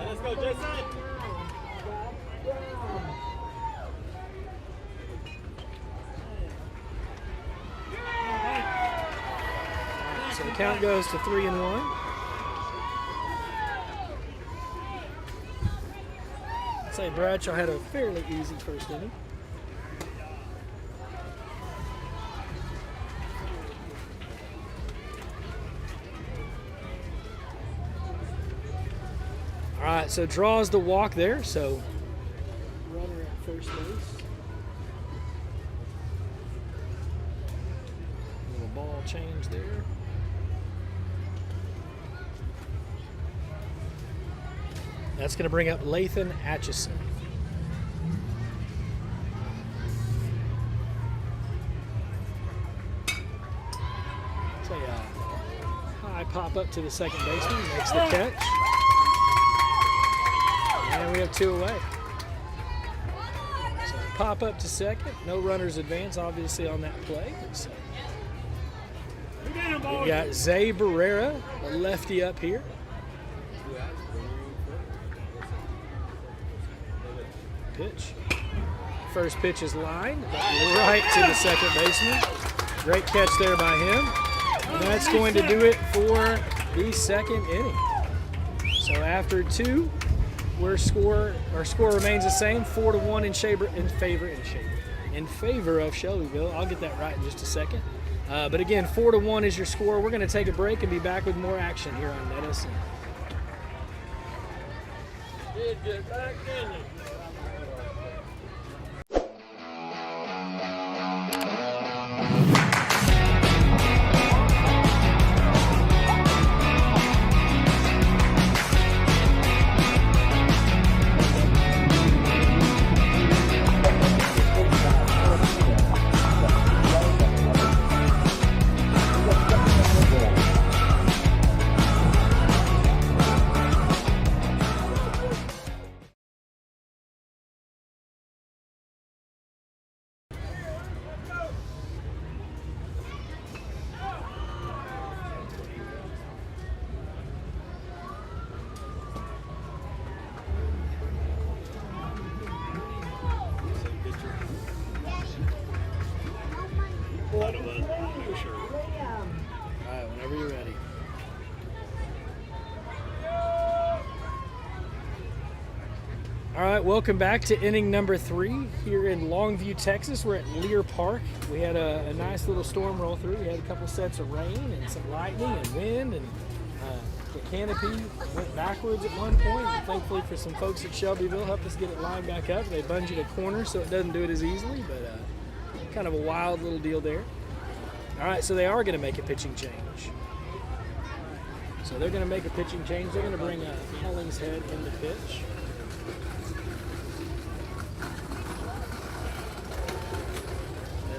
Let's go, Jason. So the count goes to 3-1. I'd say Bradshaw had a fairly easy first inning. All right, so draws the walk there, so runner at first base. Little ball change there. That's going to bring up Lathan Atchison. It's a high pop up to the second baseman, makes the catch. And we have 2 away. So pop up to second. No runners advance, obviously, on that play. So we got Zay Barrera, the lefty, up here. Pitch. First pitch is lined right to the second baseman. Great catch there by him. And that's going to do it for the second inning. So after 2, our score remains the same, 4-1 in favor of Shelbyville. I'll get that right in just a second. But again, 4-1 is your score. We're going to take a break and be back with more action here on NETSN. Get back in it. All right, welcome back to inning number 3 here in Longview, Texas. We're at Lear Park. We had a nice little storm roll through. We had a couple sets of rain and some lightning and wind, and the canopy went backwards at one point. And thankfully for some folks at Shelbyville, helped us get it lined back up. They bungeed a corner so it doesn't do it as easily, but kind of a wild little deal there. All right, so they are going to make a pitching change. So they're going to make a pitching change. They're going to bring Hollingshead into pitch.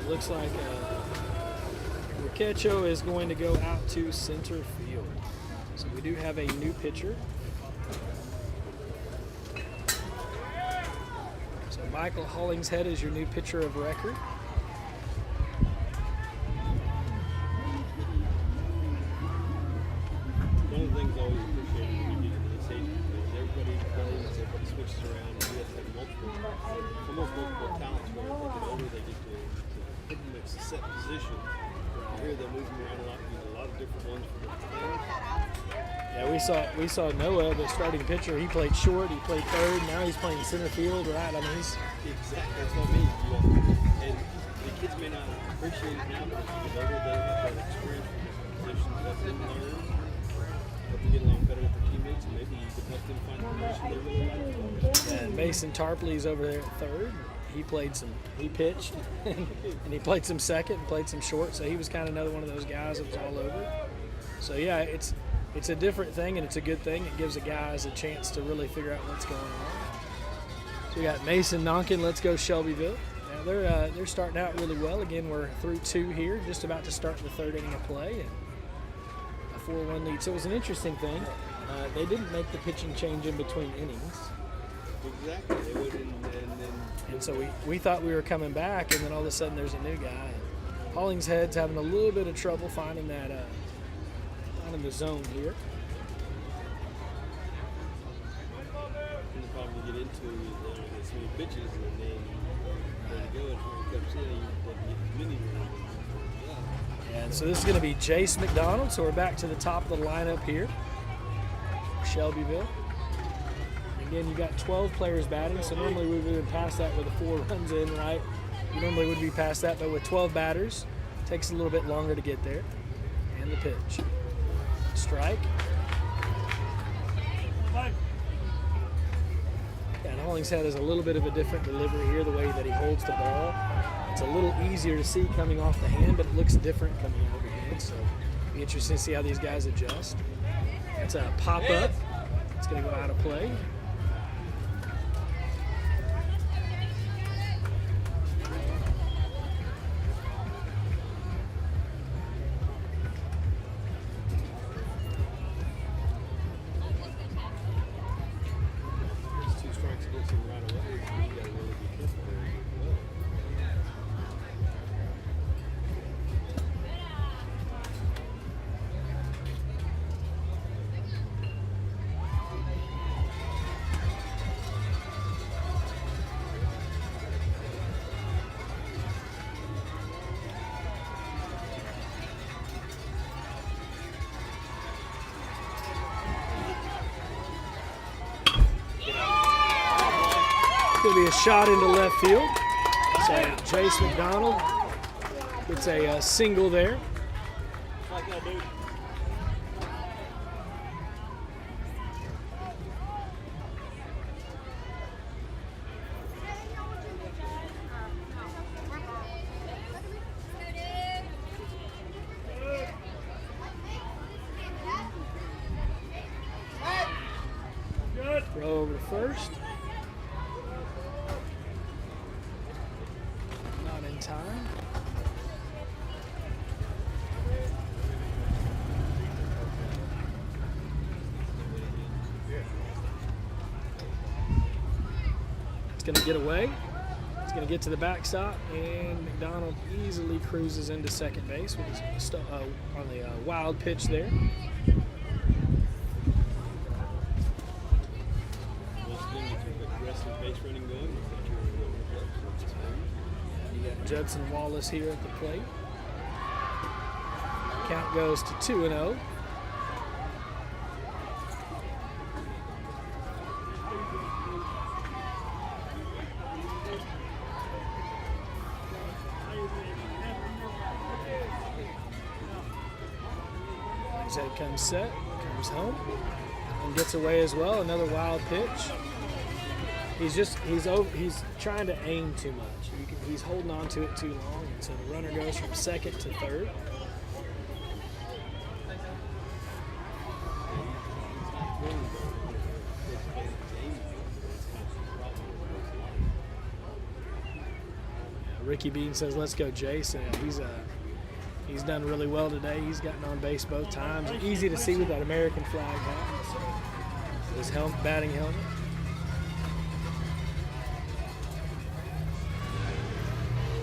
Looks like Riquecho is going to go out to center field. So we do have a new pitcher. So Michael Hollingshead is your new pitcher of record. One of the things I always appreciate when we get into this age is everybody plays, everybody hear them moving around a lot. A lot of different ones for the team. Yeah, we saw Noah, the starting pitcher. He played short. He played third. Now he's playing center field. Right? I mean, he's Exactly. That's what I mean. And the kids may not appreciate it now, but as they get older, they have that experience from the positions that they learn. Hope they get along better with their teammates, and maybe you can help them find a position they really like. and Mason Tarpley's over there at third. He pitched, and he played some second and played some short. So he was kind of another one of those guys that was all over. So yeah, it's a different thing, and it's a good thing. It gives the guys a chance to really figure out what's going on. So we got Mason Nonkin. Let's go Shelbyville. Now they're starting out really well. Again, we're through 2 here, just about to start the 3rd inning of play, and a 4-1 lead. So it was an interesting thing. They didn't make the pitching change in between innings. Exactly. They wouldn't, And so we thought we were coming back, and then all of a sudden there's a new guy. Hollingshead's having a little bit of trouble finding that finding the zone here. And the problem you get into is that you get so many pitches, and then there you go, and when it comes in, you get many runs. And so this is going to be Jace McDonald. So we're back to the top of the lineup here. Shelbyville. Again, you got 12 players batting, so normally we would have been past that with the 4 runs in, right? You normally would be past that, but with 12 batters, it takes a little bit longer to get there. And the pitch. Strike. And Hollingshead has a little bit of a different delivery here, the way that he holds the ball. It's a little easier to see coming off the hand, but it looks different coming overhand, so it'll be interesting to see how these guys adjust. It's a pop-up. It's going to go out of play. It's 2 strikes against him right away. You got to really be careful there as well. Going to be a shot into left field. So Jace McDonald gets a single there. Like that, dude. Throw over to first. Not in time. It's going to get away. It's going to get to the backstop, and McDonald easily cruises into second base with his on the wild pitch there. You got Judson Wallace here at the plate. Count goes to 2-0. Head comes set, comes home, and gets away as well. Another wild pitch. He's trying to aim too much. He's holding on to it too long, and so the runner goes from second to third. Ricky Bean says, "Let's go, Jason." He's done really well today. He's gotten on base both times. Easy to see with that American flag hat. His batting helmet.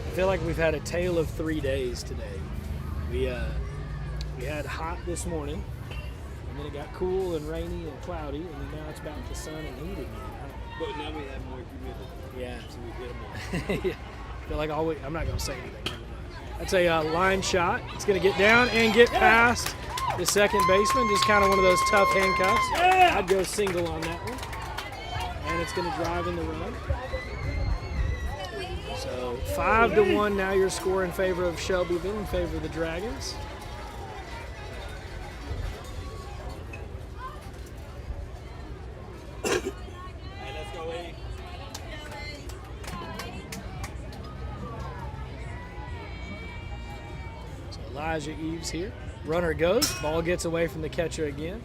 I feel like we've had a tale of 3 days today. We had hot this morning, and then it got cool and rainy and cloudy, and then now it's back to sun and heat again. But now we have more humidity. Yeah. So we get them all. Yeah. I feel like I'm not going to say anything. That's a line shot. It's going to get down and get past the second baseman. Just kind of one of those tough handcuffs. I'd go single on that one. And it's going to drive in the run. So 5-1 now your score in favor of Shelbyville, in favor of the Dragons. So Elijah Eves here. Runner goes. Ball gets away from the catcher again.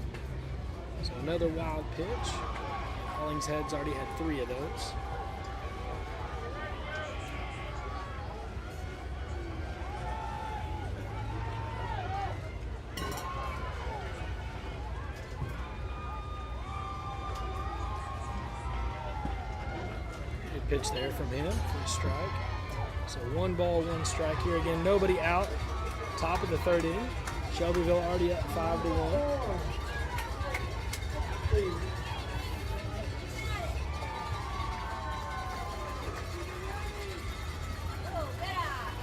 So another wild pitch. Hollingshead's already had 3 of those. Good pitch there from him for a strike. So 1 ball, 1 strike here. Again, nobody out. Top of the 3rd inning. Shelbyville already up 5-1.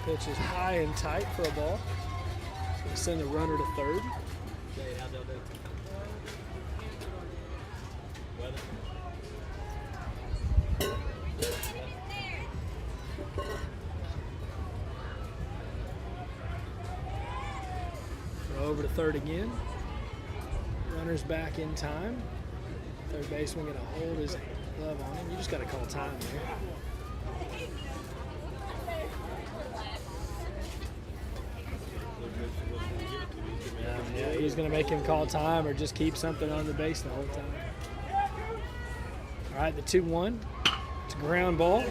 Pitch is high and tight for a ball. It's going to send the runner to 3rd. Throw over to 3rd again. Runner's back in time. 3rd baseman going to hold his glove on him. You just got to call time there. Yeah, he's going to make him call time or just keep something on the base the whole time. All right, the 2-1. It's a ground ball.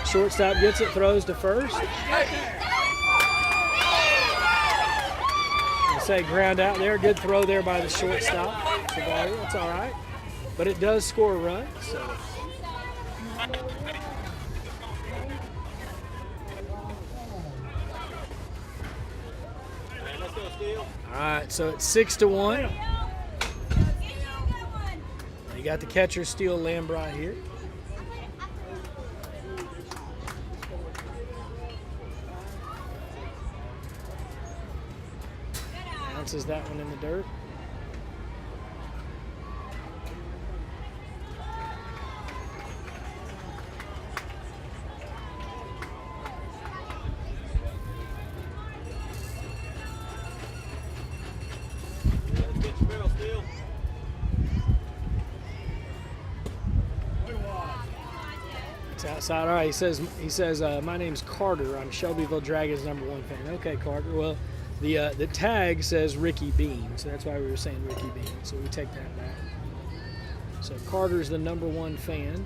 Shortstop gets it, throws to first. I say ground out there. Good throw there by the shortstop. That's all right. But it does score a run, so. All right, so it's 6-1. You got the catcher, Steele Lambright here. Bounces that one in the dirt. Outside. All right, he says my name's Carter. I'm Shelbyville Dragons #1 fan. Okay, Carter. Well, the tag says Ricky Bean, so that's why we were saying Ricky Bean. So we take that back. So Carter's the #1 fan.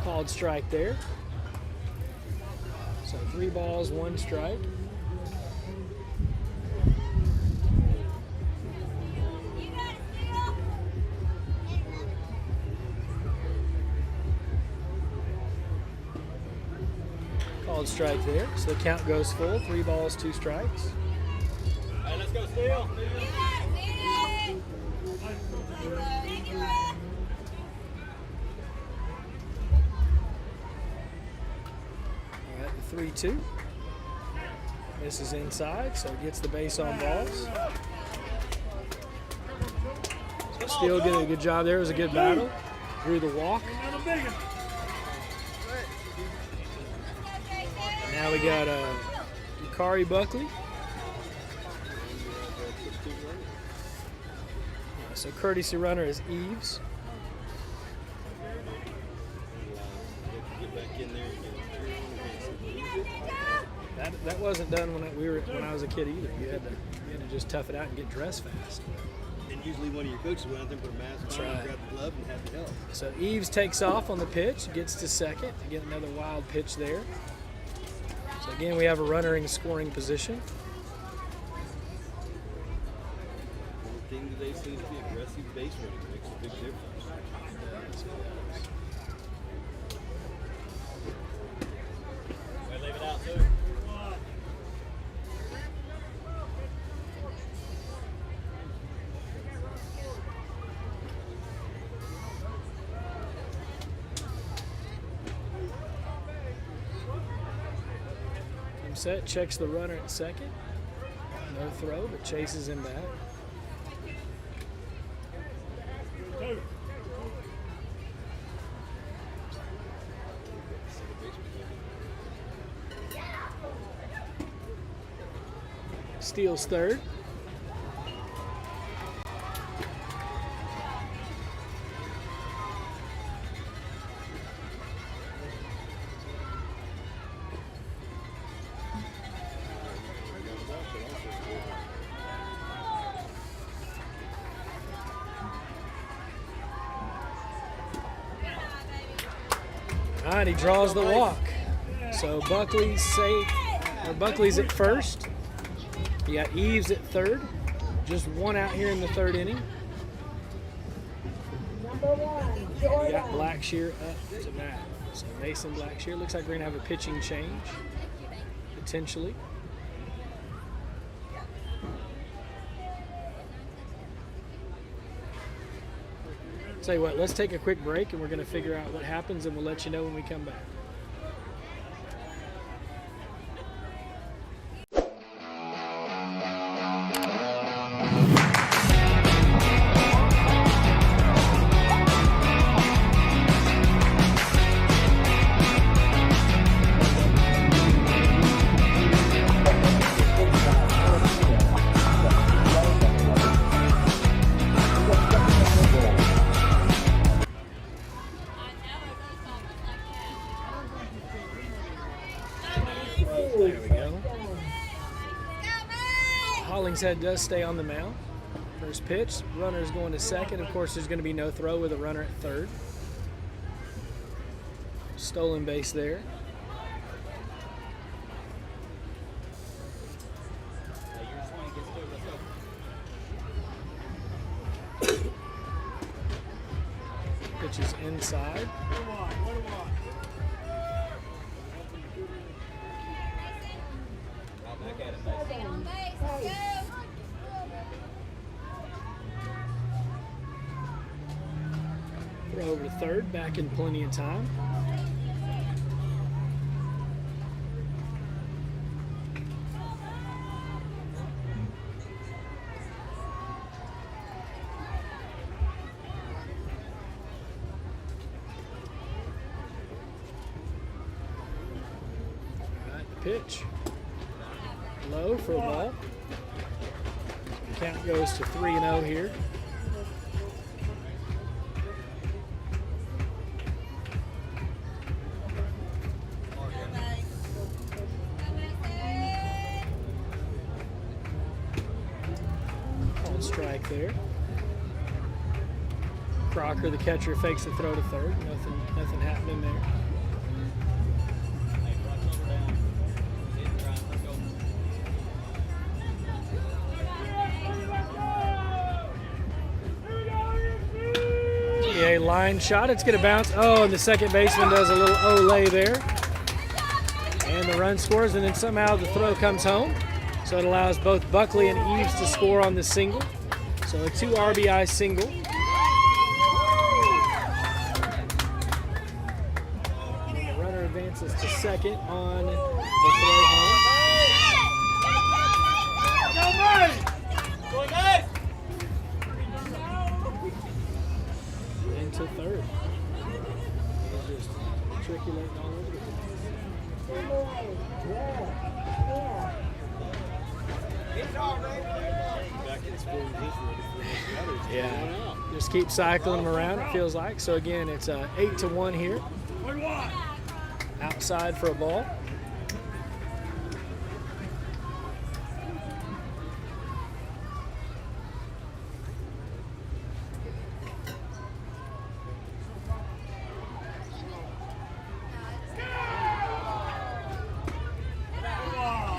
Called strike there. So 3 balls, 1 strike. Called strike there. So the count goes full. 3 balls, 2 strikes. All right, let's go, Steele. All right, the 3-2. This is inside, so it gets the base on balls. So Steele did a good job there. It was a good battle. Drew the walk. Now we got Yukari Buckley. So courtesy runner is Eves. That wasn't done when I was a kid either. You had to just tough it out and get dressed fast. And usually one of your coaches went out there and put a mask on, right. grab the glove, and have the help. So Eves takes off on the pitch, gets to second. Again, another wild pitch there. So again, we have a runner in scoring position. The thing today seems to be aggressive base running makes a big difference. Leave it out too. Set, checks the runner at second. No throw, but chases him back. Steals third. All right, he draws the walk. So Buckley's safe. Or Buckley's at first. You got Eves at third. Just one out here in the third inning. You got Blackshear up to bat. So Mason Blackshear. Looks like we're going to have a pitching change, potentially. Tell you what, let's take a quick break and we're going to figure out what happens and we'll let you know when we come back. There we go. Hollingshead does stay on the mound. First pitch, runner's going to second. Of course, there's going to be no throw with a runner at third. Stolen base there. Pitch is inside. Throw over to third, back in plenty of time. All right, the pitch. Low for a ball. Count goes to 3-0 here. Called strike there. Crocker, the catcher, fakes the throw to third. Nothing happening there. A line shot. It's going to bounce. Oh, and the second baseman does a little olay there. And the run scores, and then somehow the throw comes home. So it allows both Buckley and Eves to score on the single. So a 2 RBI single. And the runner advances to second on the throw home. To third. They're just triculating all over the place. Yeah, just keep cycling them around, it feels like. So again, it's 8-1 here. Outside for a ball.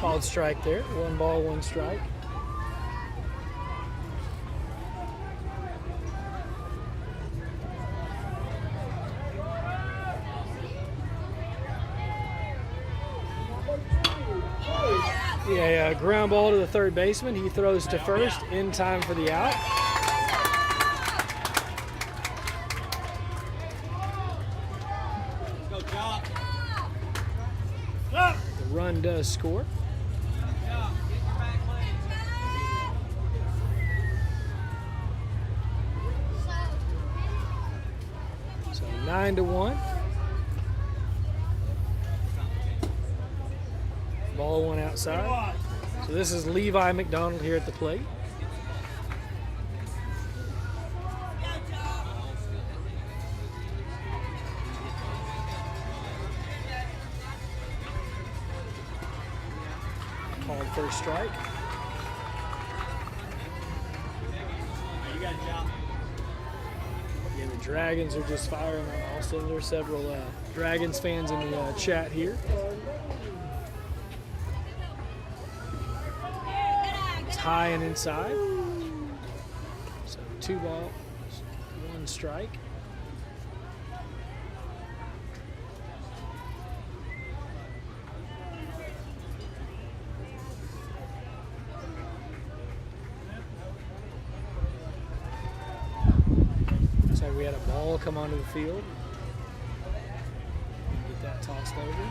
Called strike there. 1 ball, 1 strike. A ground ball to the third baseman. He throws to first in time for the out. Go, Chop. The run does score. Chop, get your back legs. So 9-1. Ball one outside. So this is Levi McDonald here at the plate. Called first strike. You got it, Chop. Yeah, the Dragons are just firing on all cylinders. There's several Dragons fans in the chat here. It's high and inside. So 2 balls, 1 strike. Looks like we had a ball come onto the field. Get that tossed over.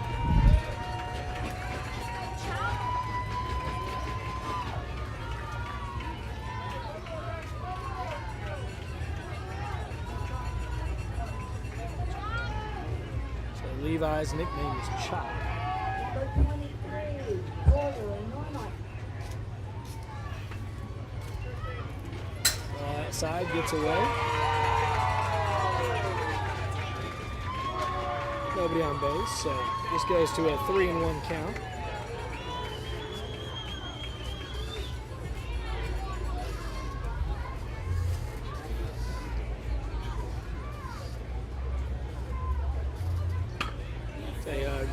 Levi's nickname is Chop. Number 23, Porter, Norman. Ball outside, gets away. Nobody on base, so this goes to a 3-1 count.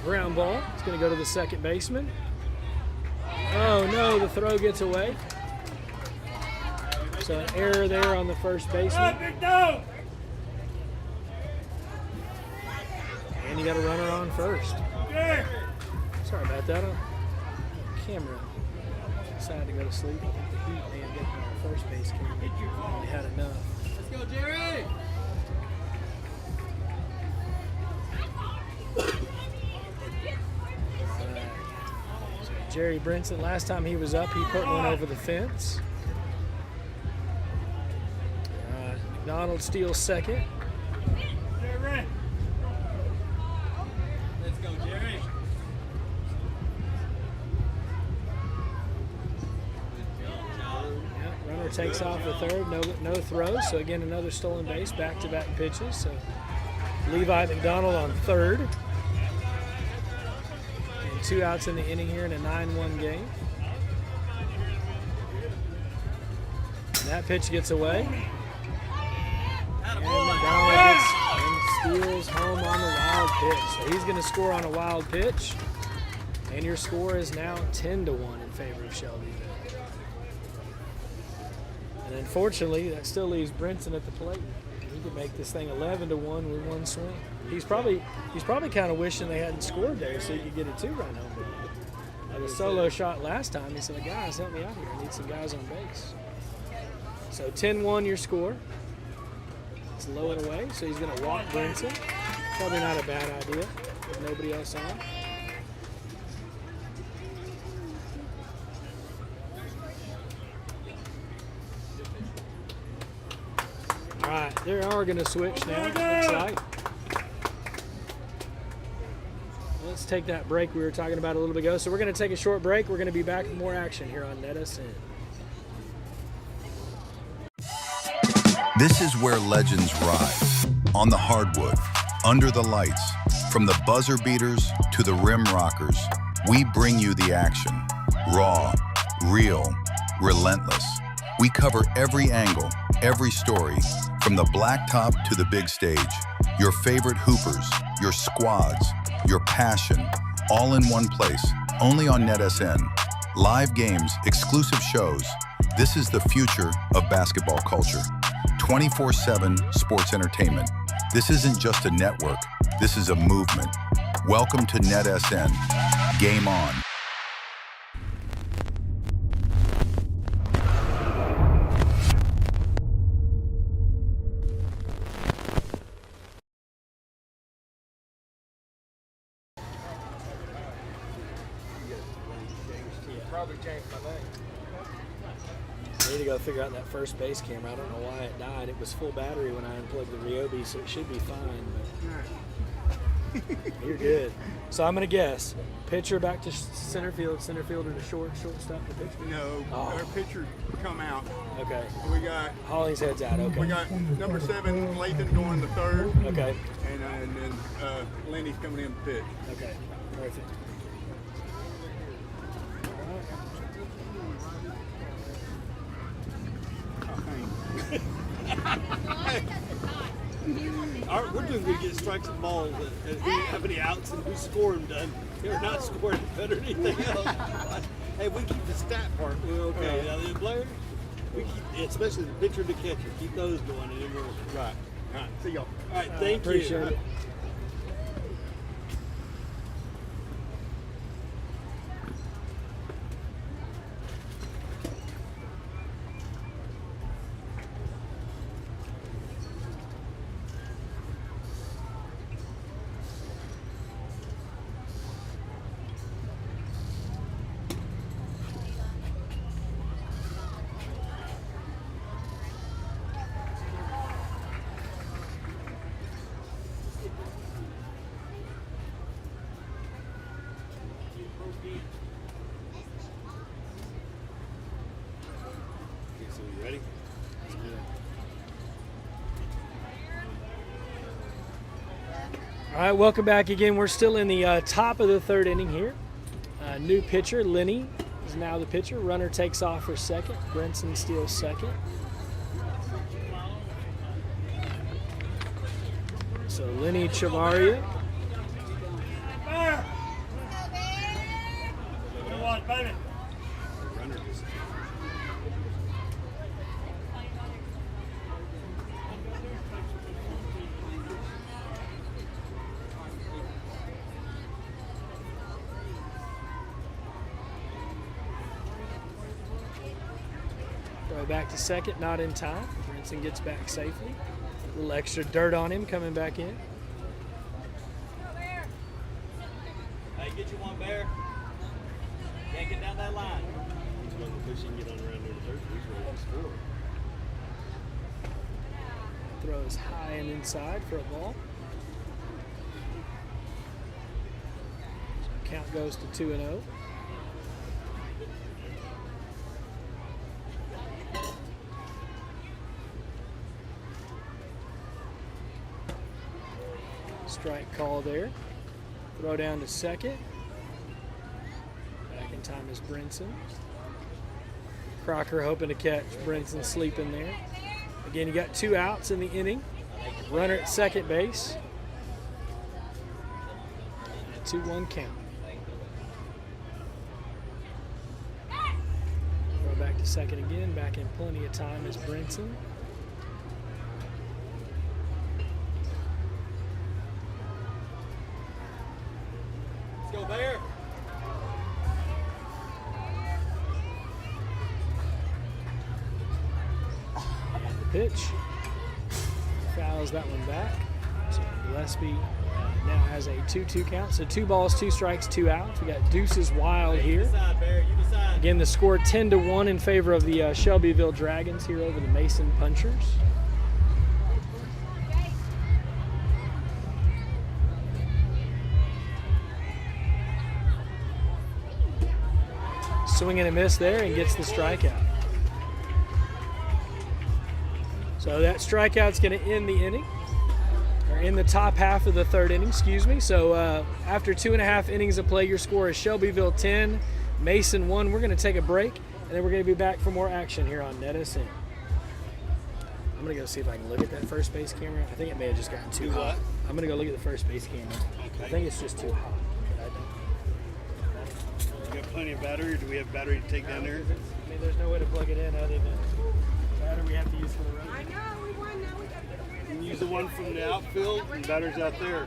Ground ball. It's going to go to the second baseman. Oh no, the throw gets away. So an error there on the first baseman. And you got a runner on first. Sorry about that. Camera decided to go to sleep. I think the heat may have gotten on the first base camera. They had enough. Let's go, Jerry. Jerry Brinson, last time he was up, he put one over the fence. McDonald steals second. Let's go, Jerry. Yep, runner takes off the third, no throws. So again, another stolen base, back-to-back pitches. So Levi McDonald on third. And 2 outs in the inning here in a 9-1 game. And that pitch gets away. And McDonald gets and steals home on the wild pitch. So he's going to score on a wild pitch. And your score is now 10-1 in favor of Shelbyville. And unfortunately, that still leaves Brinson at the plate. He could make this thing 11-1 with 1 swing. He's probably kind of wishing they hadn't scored there so he could get a 2-run home run. Like a solo shot last time, he said, guys, help me out here. I need some guys on base. So 10-1 your score. It's low and away, so he's going to walk Brinson. Probably not a bad idea with nobody else on. All right, they are going to switch now, looks like. Let's take that break we were talking about a little bit ago. So we're going to take a short break. We're going to be back with more action here on NETSN. This is where legends rise. On the hardwood, under the lights, from the buzzer beaters to the rim rockers, we bring you the action. Raw, real, relentless. We cover every angle, every story, from the blacktop to the big stage. Your favorite hoopers, your squads, your passion, all in one place, only on NETSN. Live games, exclusive shows. This is the future of basketball culture. 24/7 sports entertainment. This isn't just a network, this is a movement. Welcome to NETSN. Game on. probably changed my name. I need to go figure out that first base camera. I don't know why it died. It was full battery when I unplugged the Ryobi, so it should be fine. But you're good. So I'm going to guess. Pitcher back to center fielder to shortstop to pitcher. No, our pitcher come out. Okay. We got Holling's head's out. Okay. we got number 7, Lathan, going to third. Okay. And then Lenny's coming in to pitch. Okay. Perfect. We're just going to get strikes and balls and who have any outs and who's scoring done. They're not scoring better than anything else. Hey, we keep the stat part. We're okay. Now the players, we keep, especially the pitcher and the catcher, keep those going, and then we're right. All right, see y'all. All right, thank you. Appreciate it. Okay, so you ready? All right, welcome back again. We're still in the top of the third inning here. New pitcher, Lenny, is now the pitcher. Runner takes off for second. Brinson steals second. So Lenny Chavaria. Runner just Throw back to second, not in time. Brinson gets back safely. A little extra dirt on him coming back in. Hey, get you one, Bear. Can't get down that line. he's going to push and get on around there to third. He's ready to score. Throws high and inside for a ball. So count goes to 2-0. Strike call there. Throw down to second. Back in time is Brinson. Crocker hoping to catch Brinson sleeping there. Again, you got 2 outs in the inning. Runner at second base. 2-1 count. Throw back to second again. Back in plenty of time is Brinson. Let's go, Bear. And the pitch. Fouls that one back. So Gillespie now has a 2-2 count. So 2 balls, 2 strikes, 2 outs. We got Deuces Wild You here. decide, Bear. You decide. Again, the score 10-1 in favor of the Shelbyville Dragons here over the Mason Punchers. Swing and a miss there and gets the strikeout. So that strikeout's going to end the inning, or in the top half of the third inning, excuse me. So after 2.5 innings of play, your score is Shelbyville 10, Mason 1. We're going to take a break, and then we're going to be back for more action here on NETSN. I'm going to go see if I can look at that first base camera. I think it may have just gotten too hot. I'm going to go look at the first base camera. I think it's just too hot. You got plenty of battery, or do we have battery to take down there? I mean, there's no way to plug it in other than battery we have to use for the road. I know, we won, now we gotta get You can use the one from the outfield and batteries out there.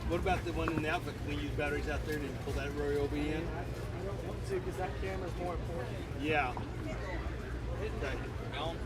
What about the one in the outfield? Can we use batteries out there and then pull that Ryobi in? I don't want to because that camera's more important. Yeah. Okay. Gone.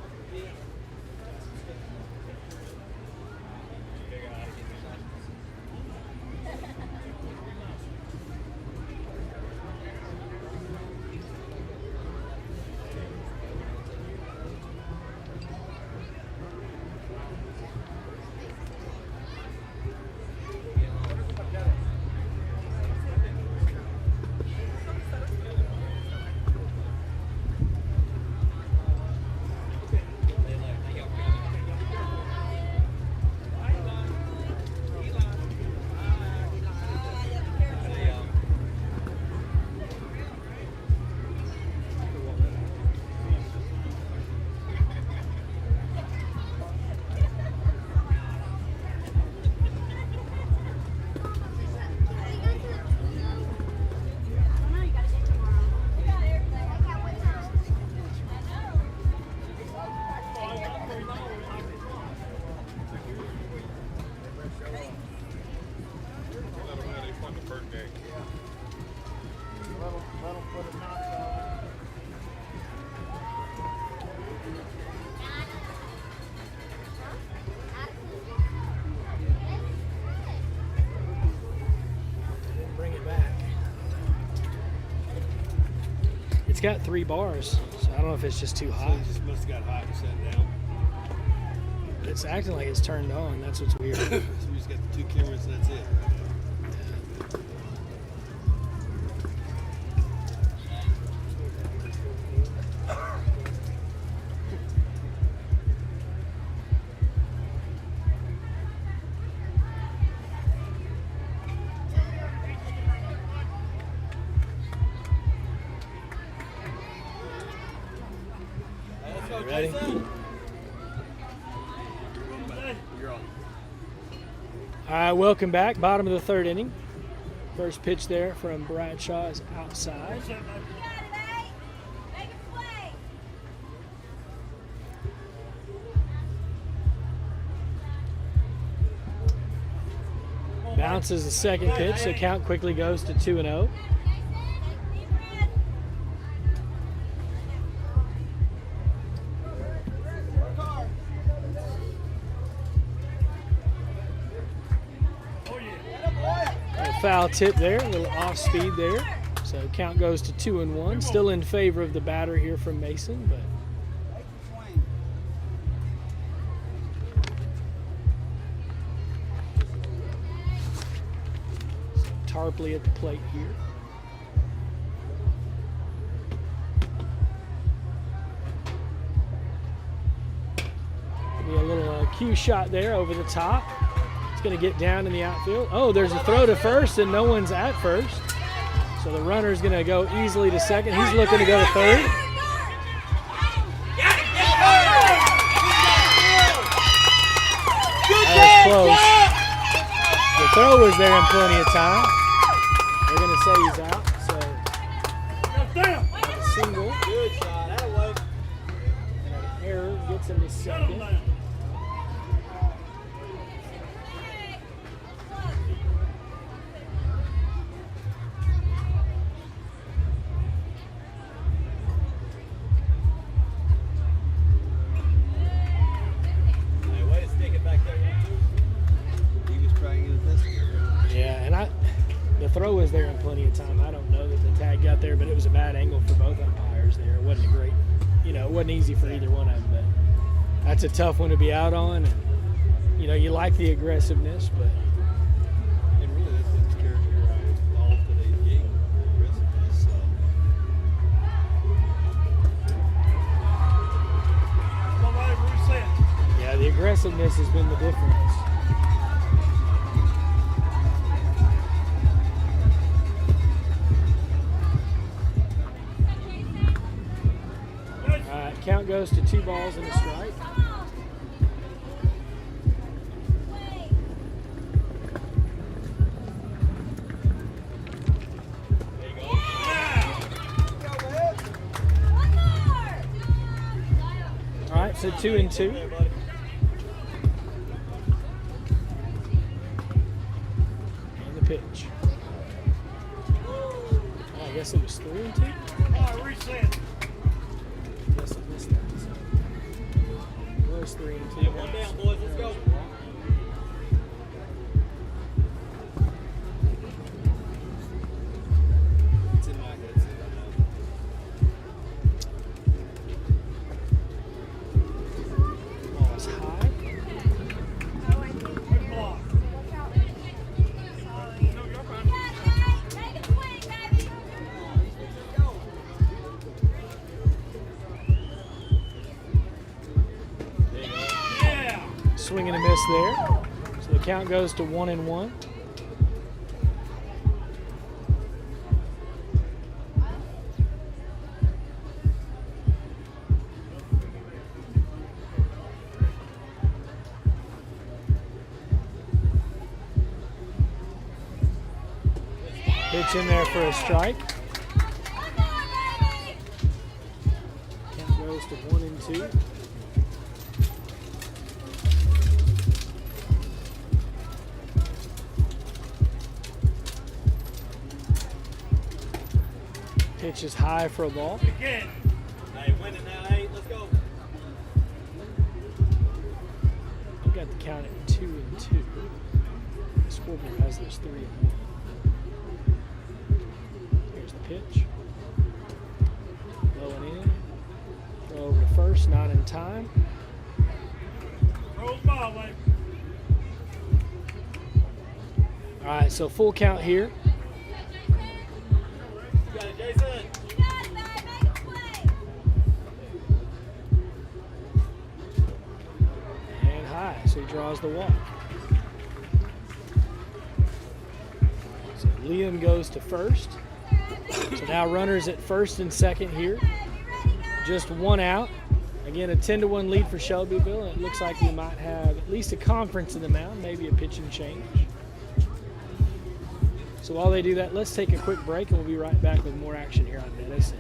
it's got 3 bars, so I don't know if it's just too So hot. it just must have got hot and shut down. It's acting like it's turned on. That's what's weird. So we just got the 2 cameras and that's it. Ready? You're on. All right, welcome back. Bottom of the 3rd inning. First pitch there from Bradshaw is outside. You got it, eh? Make it play. Bounces the second pitch, so count quickly goes to 2-0. Deep breath. A foul tip there, a little off speed there. So count goes to 2-1. Still in favor of the batter here from Mason, but Tarpley at the plate here. Be a little cue shot there over the top. It's going to get down in the outfield. Oh, there's a throw to first, and no one's at first. So the runner's going to go easily to second. He's looking to go to third. That was close. The throw was there in plenty of time. They're going to say he's out. So a single Good shot. That'll work. and an error gets him to second. Hey, way to stick it back there. He was trying it this year. Yeah, and the throw was there in plenty of time. I don't know that the tag got there, but it was a bad angle for both umpires there. It wasn't a great, it wasn't easy for either one of them, but that's a tough one to be out on. And, you like the aggressiveness, but And really, that's what's characterized all of today's game. Aggressiveness. So. yeah, the aggressiveness has been the difference. All right, count goes to 2 balls and a strike. One more. All right, so 2-2. And the pitch. Oh, I guess it was 3-2. Guess I missed that. So it was 3-2. One down, boys. Let's go. It's in my head. So Ball is high. Make it swing, baby. Swing and a miss there. So the count goes to 1-1. Pitch in there for a strike. One more, baby. Count goes to 1-2. Pitch is high for a ball. Hey, winning now, 8. Let's go. I've got the count at 2-2. The scoreboard has those 3-1. Here's the pitch. first, not in time. Roll the ball, Lane. All right, so full count here. You got it, Jason. You got it, babe. Make a play. And high, so he draws the walk. So Liam goes to first. So now runners at first and second here. Just one out. Again, a 10-1 lead for Shelbyville, and it looks like we might have at least a conference in the mound, maybe a pitch and change. So while they do that, let's take a quick break, and we'll be right back with more action here on NETSN.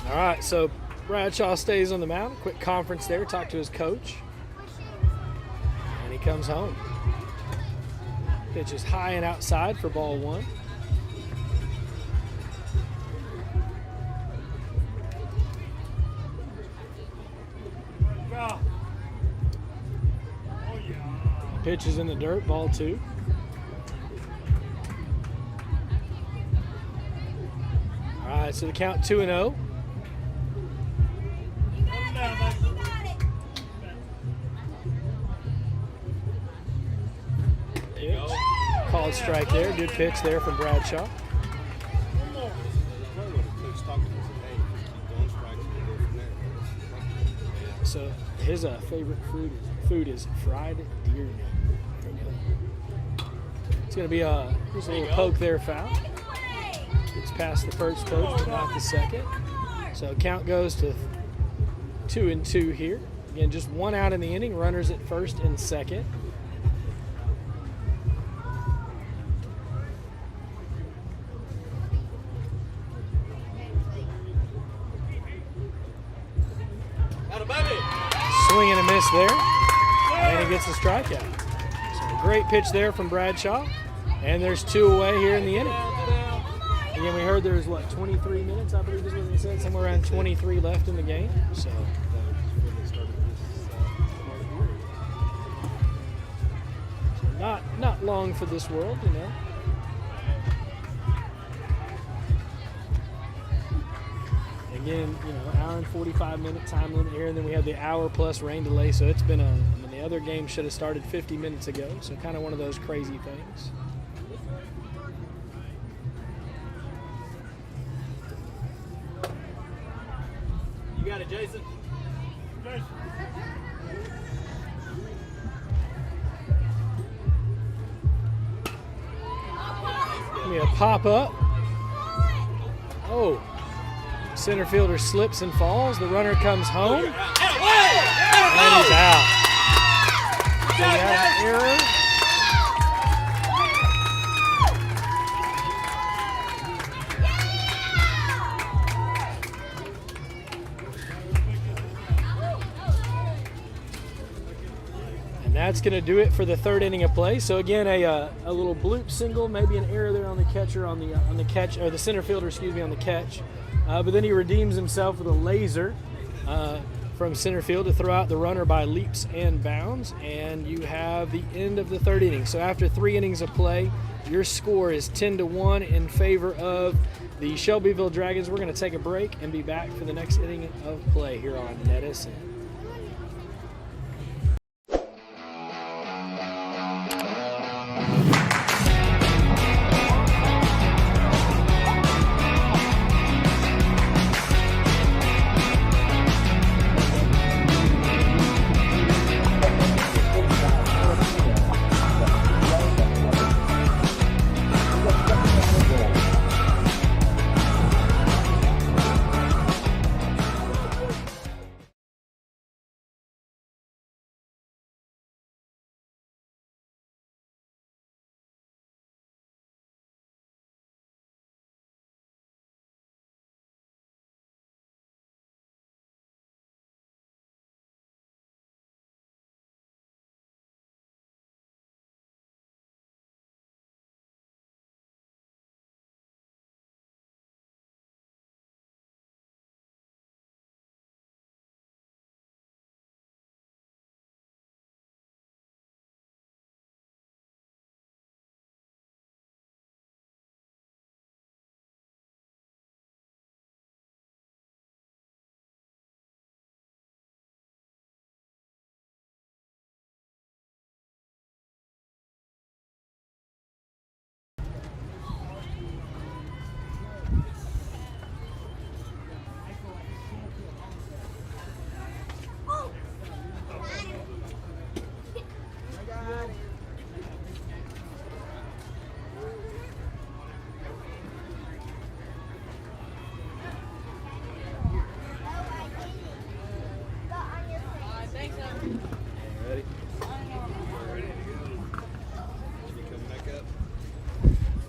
All right, so Bradshaw stays on the mound. Quick conference there, talk to his coach. And he comes home. Pitch is high and outside for ball one. Pitch is in the dirt, ball two. All right, so the count 2-0. Called strike there. Good pitch there from Bradshaw. So his favorite food is fried deer meat. It's going to be just a little poke there, foul. It's past the first coach, but not the second. So count goes to 2-2 here. Again, just one out in the inning. Runners at first and second. Swing and a miss there, and he gets a strikeout. So a great pitch there from Bradshaw, and there's two away here in the inning. Again, we heard there's, 23 minutes, I believe is what they said, somewhere around 23 left in the game. So not long for this world, you know. Again, hour and 45-minute time limit here, and then we have the hour plus rain delay, so it's been the other game should have started 50 minutes ago, so kind of one of those crazy things. You got it, Jason. Give me a pop up. Oh. Center fielder slips and falls. The runner comes home. And he's out. They have an error. And that's going to do it for the third inning of play. So again, a little bloop single, maybe an error there on the catcher on the catch, or the center fielder, on the catch. But then he redeems himself with a laser from center field to throw out the runner by leaps and bounds, and you have the end of the third inning. So after 3 innings of play, your score is 10-1 in favor of the Shelbyville Dragons. We're going to take a break and be back for the next inning of play here on NETSN.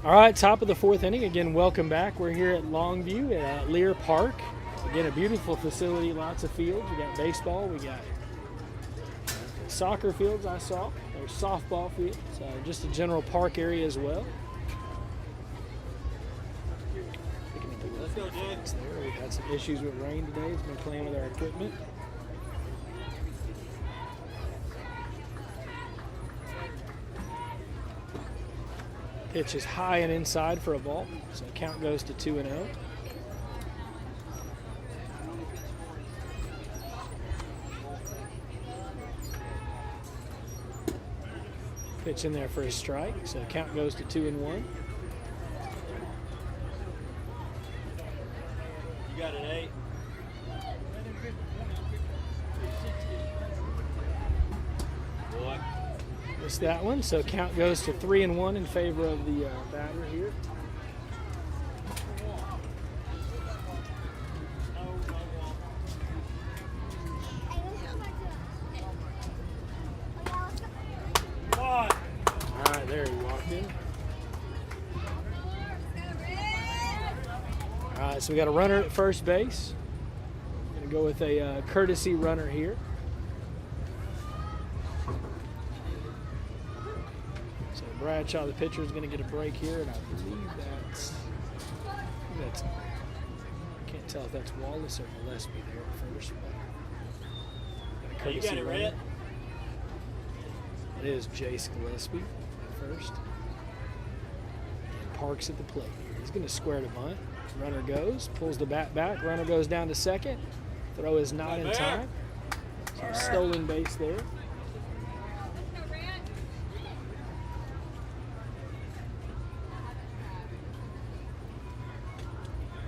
All right, top of the 4th inning. Again, welcome back. We're here at Longview at Lear Park. Again, a beautiful facility, lots of fields. We got baseball, we got soccer fields I saw. There's softball fields, just a general park area as well. Let's go, Jay. We've had some issues with rain today. It's been playing with our equipment. Pitch is high and inside for a ball, so count goes to 2-0. Pitch in there for a strike, so count goes to 2-1. You got it, 8. Boy. Missed that one, so count goes to 3-1 in favor of the batter here. All right, there he walked in. All right, so we got a runner at first base. Gonna go with a courtesy runner here. So Bradshaw, the pitcher, is gonna get a break here, and I believe that's I can't tell if that's Wallace or Gillespie there at first. But got a You got it, Red. It is Jace Gillespie at first. And Parks at the plate here. He's going to square to bunt. Runner goes, pulls the bat back. Runner goes down to second. Throw is not in time. So stolen base there.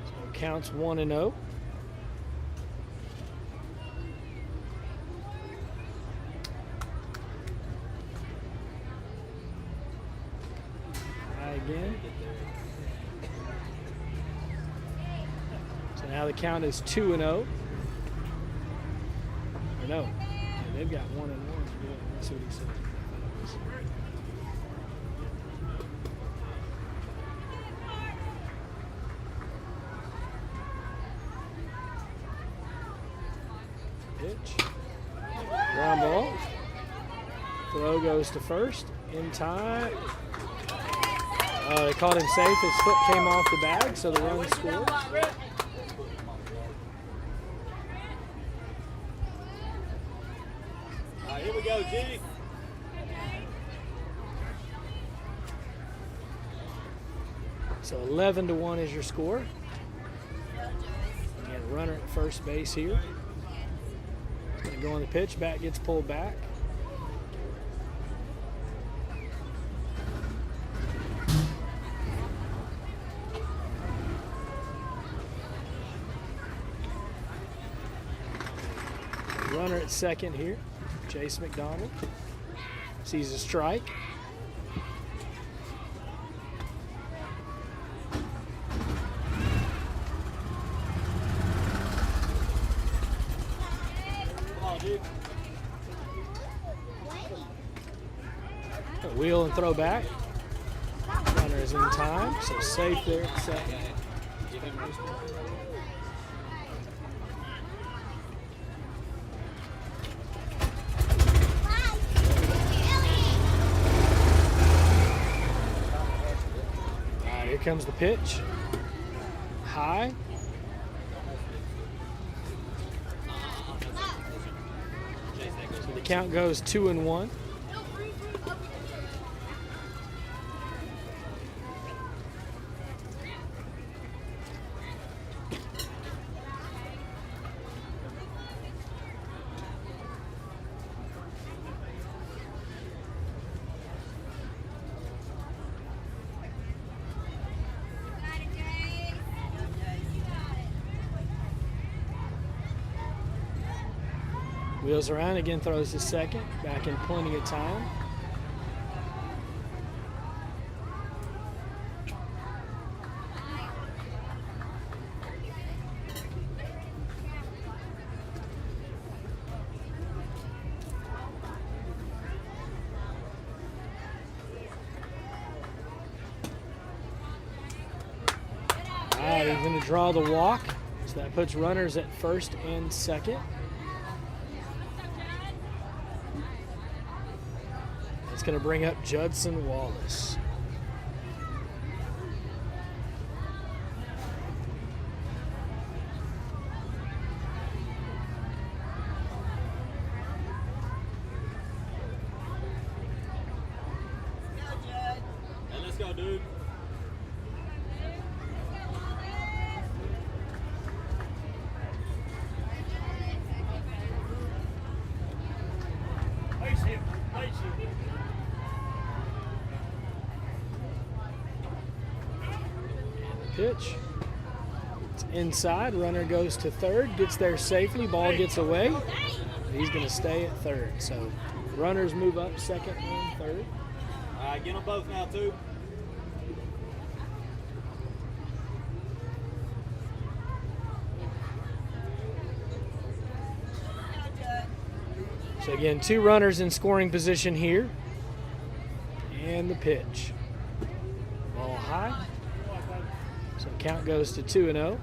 So counts 1-0. Again. So now the count is 2-0. Or no, yeah, they've got 1-1. That's what he said. Pitch. Ground ball. Throw goes to first. In time. They called him safe. His foot came off the bag, so the run scored. All right, here we go, G. So 11-1 is your score. Again, runner at first base here. Going to go on the pitch. Bat gets pulled back. Runner at second here, Chase McDonald. Sees a strike. Come on, dude. A wheel and throw back. Runner is in time, so safe there at second. Here comes the pitch. High. So the count goes 2-1. Wheels around, again throws to second, back in plenty of time. right, he's going to draw the walk. So that puts runners at first and second. It's going to bring up Judson Wallace. Hey, let's go, dude. Pitch. It's inside. Runner goes to third, gets there safely. Ball gets away. He's going to stay at third. So runners move up second and third. All right, get them both now, too. So again, 2 runners in scoring position here. And the pitch. Ball high. So count goes to 2-0.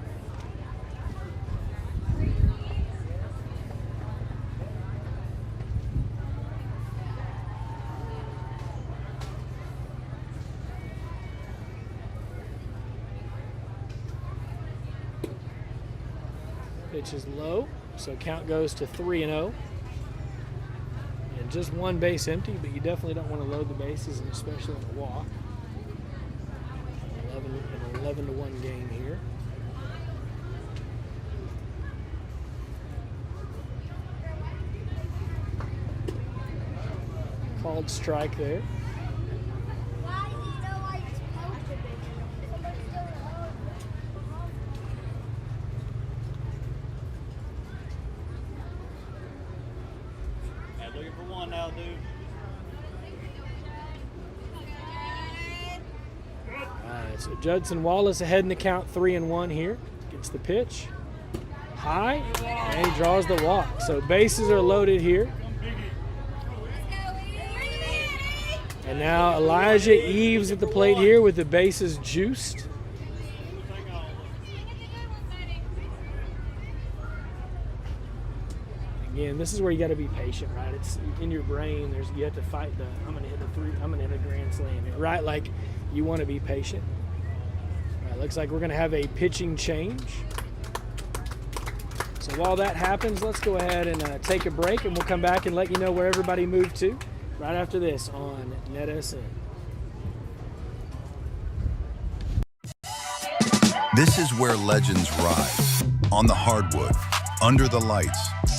Pitch is low, so count goes to 3-0. And just 1 base empty, but you definitely don't want to load the bases, and especially on a walk. 11-1 game here. Called strike there. Hey, looking for one now, dude. So Judson Wallace ahead in the count 3-1 here. Gets the pitch. High. And he draws the walk. So bases are loaded here. And now Elijah Eves at the plate here with the bases juiced. Again, this is where you got to be patient, right? It's in your brain. You have to fight the I'm going to hit a 3. I'm going to hit a grand slam, right? Like you want to be patient. All right, looks like we're going to have a pitching change. So while that happens, let's go ahead and take a break, and we'll come back and let you know where everybody moved to right after this on NETSN. This is where legends rise. On the hardwood, under the lights,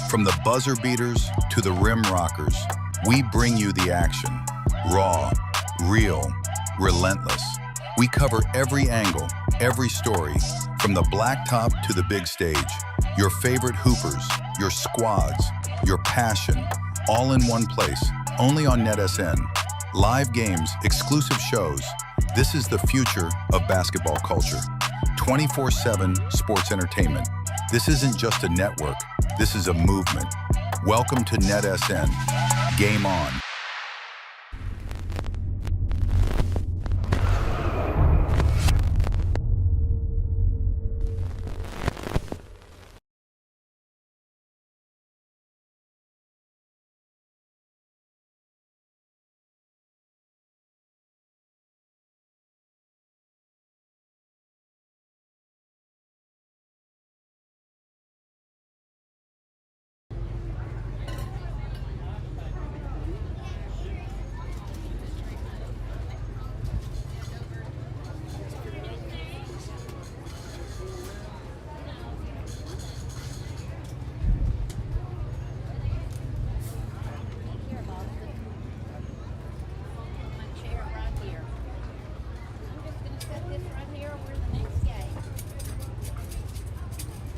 from the buzzer beaters to the rim rockers, we bring you the action. Raw, real, relentless. We cover every angle, every story, from the blacktop to the big stage. Your favorite hoopers, your squads, your passion, all in one place, only on NETSN. Live games, exclusive shows. This is the future of basketball culture. 24/7 sports entertainment. This isn't just a network, this is a movement. Welcome to NETSN. Game on.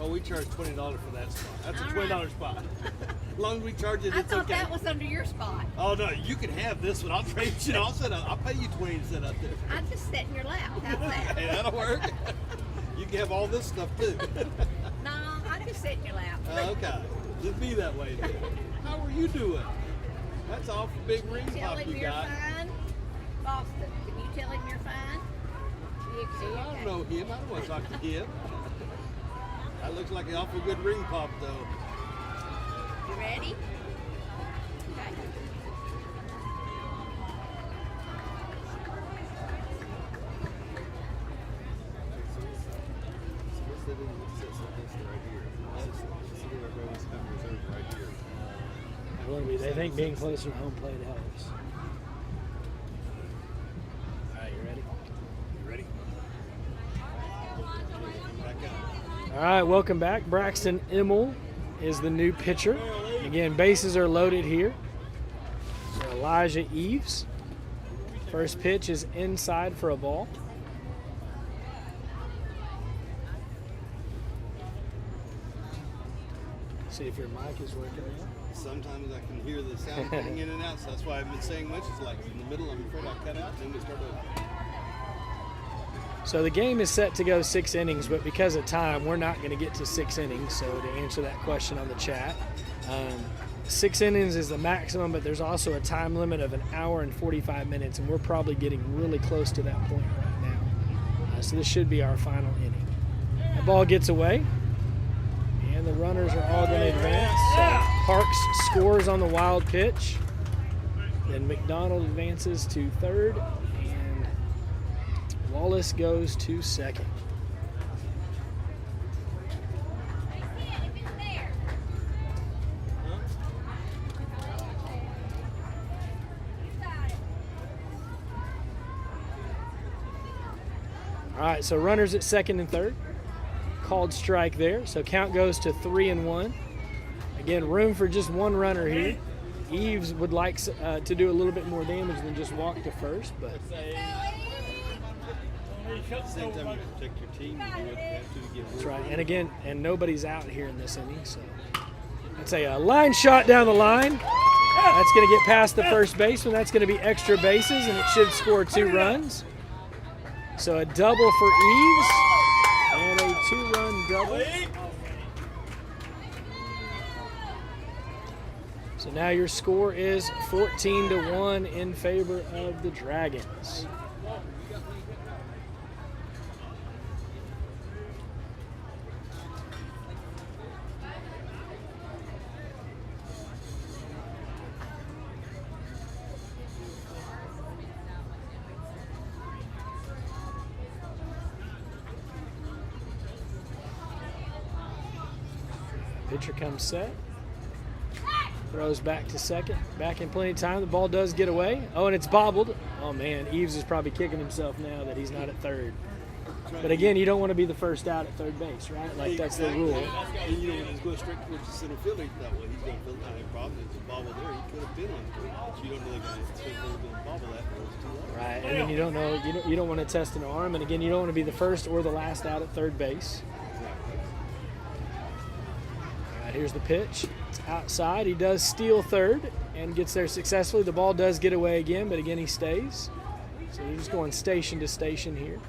Oh, we charge $20 for that spot. That's a $20 spot. As long as we charge it, I it's thought okay. that was under your spot. Oh no, you can have this one. I'll trade you. I'll pay you $20 to sit up there. I just sat in your lap. How's that? Hey, that'll work. You can have all this stuff too. No, I just sit in your lap. Okay, just be that way then. How are you doing? That's all for big ring Tell pop him you you're got. fine. Boston, can you tell him you're fine? See, I don't know know him. I don't want to talk to him. That looks like an awful good ring pop, though. You ready? Okay. They think being closer to home plate helps. All right, you ready? You ready? All right, welcome back. Braxton Immel is the new pitcher. Again, bases are loaded here. So Elijah Eves. First pitch is inside for a ball. See if your mic is working now. Sometimes I can hear the sound coming in and out, so that's why I've been saying much. It's like in the middle, I'm afraid I'll cut out, and then we start over. So the game is set to go 6 innings, but because of time, we're not going to get to 6 innings. So to answer that question on the chat, 6 innings is the maximum, but there's also a time limit of 1 hour and 45 minutes, and we're probably getting really close to that point right now. So this should be our final inning. The ball gets away, and the runners are all going to advance. Parks scores on the wild pitch. Then McDonald advances to third, and Wallace goes to second. All right, so runners at second and third. Called strike there, so count goes to 3-1. Again, room for just one runner here. Eves would like to do a little bit more damage than just walk to first, but Same time you protect your team, you do what you have to get. that's right. And again, and nobody's out here in this inning, so that's a line shot down the line. That's going to get past the first baseman. That's going to be extra bases, and it should score 2 runs. So a double for Eves and a 2-run double. So now your score is 14-1 in favor of the Dragons. Pitcher comes set. Throws back to second. Back in plenty of time. The ball does get away. Oh, and it's bobbled. Oh, man. Eves is probably kicking himself now that he's not at third. But again, you don't want to be the first out at third base, right? Like, that's the rule. And you know, when he's going straight towards the center fielder, that way he's going to field out. The problem is the bobble there. He could have been on it. So you don't know the guy that's going to bobble that or it's too low. Right, and then you don't know, you don't want to test an arm. And again, you don't want to be the first or the last out at third base. All right, here's the pitch. It's outside. He does steal third and gets there successfully. The ball does get away again, but again, he stays. So you're just going station to station here.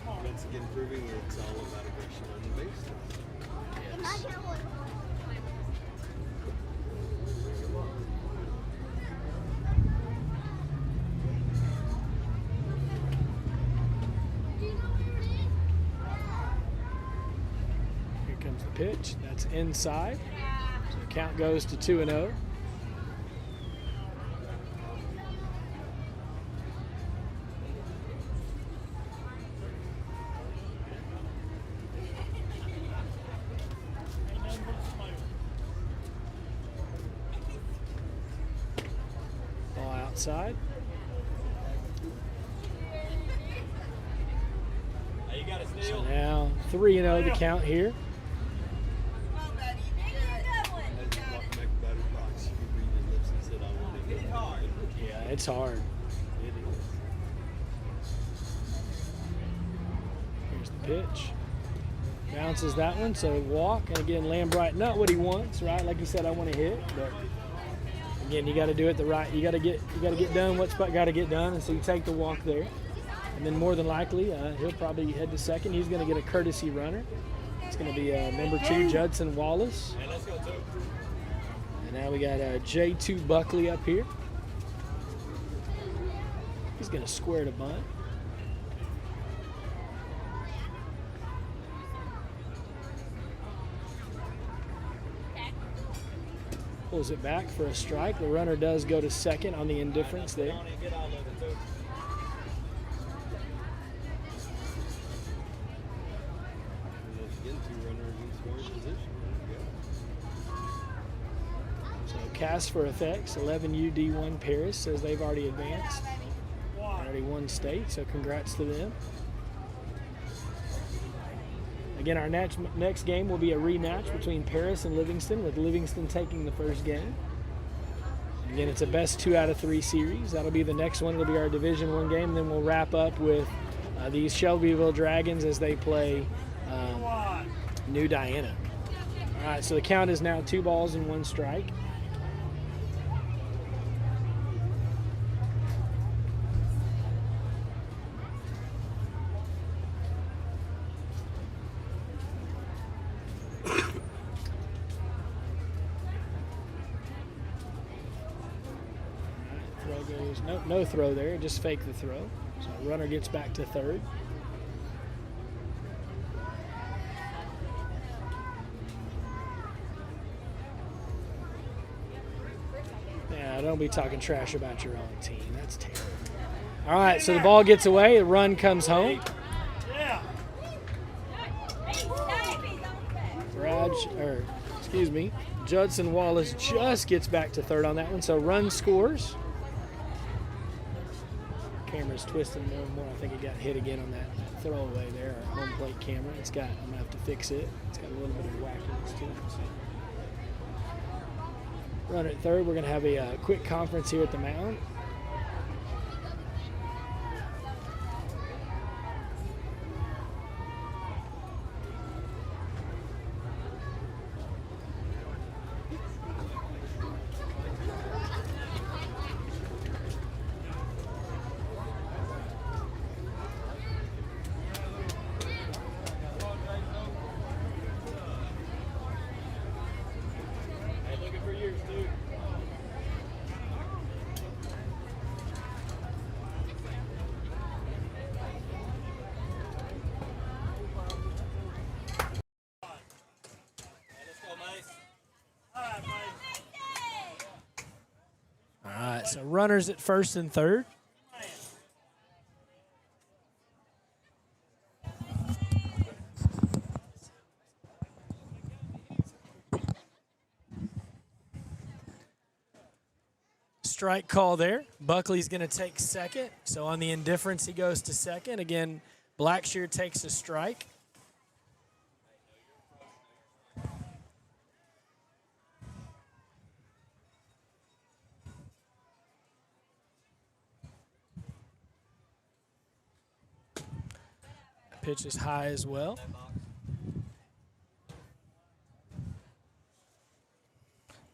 Once again, proving that it's all about aggression on the base. Yes. Here comes the pitch. That's inside. So the count goes to 2-0. Outside. So now 3-0 the count here. Yeah, it's hard. Here's the pitch. Bounces that one, so walk. And again, Lambright, not what he wants, right? Like he said, I want to hit, but again, you got to do it the right. You got to get done what's got to get done, and so you take the walk there, and then more than likely he'll probably head to second. He's going to get a courtesy runner. It's going to be number 2 Judson Wallace. And now we got J2 Buckley up here. He's going to square to bunt. Pulls it back for a strike. The runner does go to second on the indifference there. So cast for effects. 11U D1 Paris says they've already advanced. Already won state, so congrats to them. Again, our next game will be a rematch between Paris and Livingston, with Livingston taking the first game. Again, it's a best 2 out of 3 series. That'll be the next one. It'll be our Division I game. Then we'll wrap up with these Shelbyville Dragons as they play New Diana. All right, so the count is now 2 balls and 1 strike. No throw there, just fake the throw. So runner gets back to third. Yeah, don't be talking trash about your own team. That's terrible. All right, so the ball gets away. The run comes home. Judson Wallace just gets back to third on that one. So run scores. Camera's twisting more and more. I think it got hit again on that throwaway there, our home plate camera. I'm gonna have to fix it. It's got a little bit of wackiness to it. So. Runner at third. We're gonna have a quick conference here at the mound. So runners at first and third. Strike call there. Buckley's going to take second. So on the indifference, he goes to second. Again, Blackshear takes a strike. Pitch is high as well.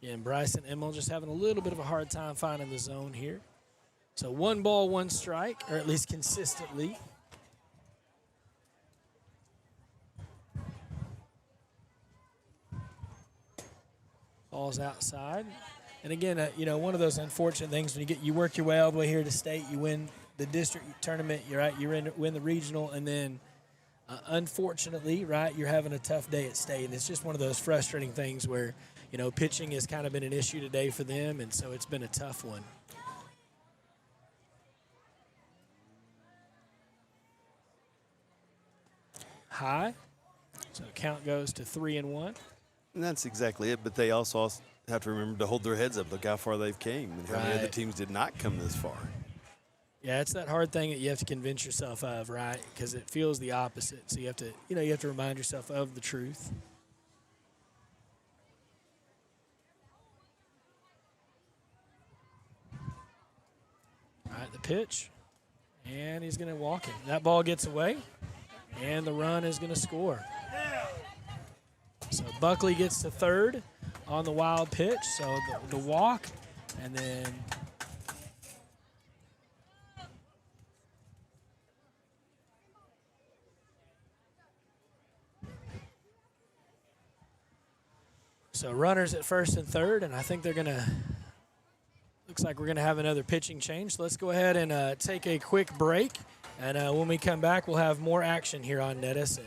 And Bryson Emmel just having a little bit of a hard time finding the zone here. So 1 ball, 1 strike, or at least consistently. Ball's outside. And again, one of those unfortunate things when you work your way all the way here to state, you win the district tournament, win the regional, and then unfortunately, you're having a tough day at state. And it's just one of those frustrating things where, pitching has kind of been an issue today for them, and so it's been a tough one. High. So count goes to 3-1. And that's exactly it, but they also have to remember to hold their heads up. Look how far they've came and how many other teams did not come this far. Yeah, it's that hard thing that you have to convince yourself of, right? Because it feels the opposite. So you have to remind yourself of the truth. All right, the pitch. And he's going to walk it. That ball gets away, and the run is going to score. So Buckley gets to third on the wild pitch. So the walk, and then so runners at first and third, and I think they're going to looks like we're going to have another pitching change. Let's go ahead and take a quick break. And when we come back, we'll have more action here on NETSN.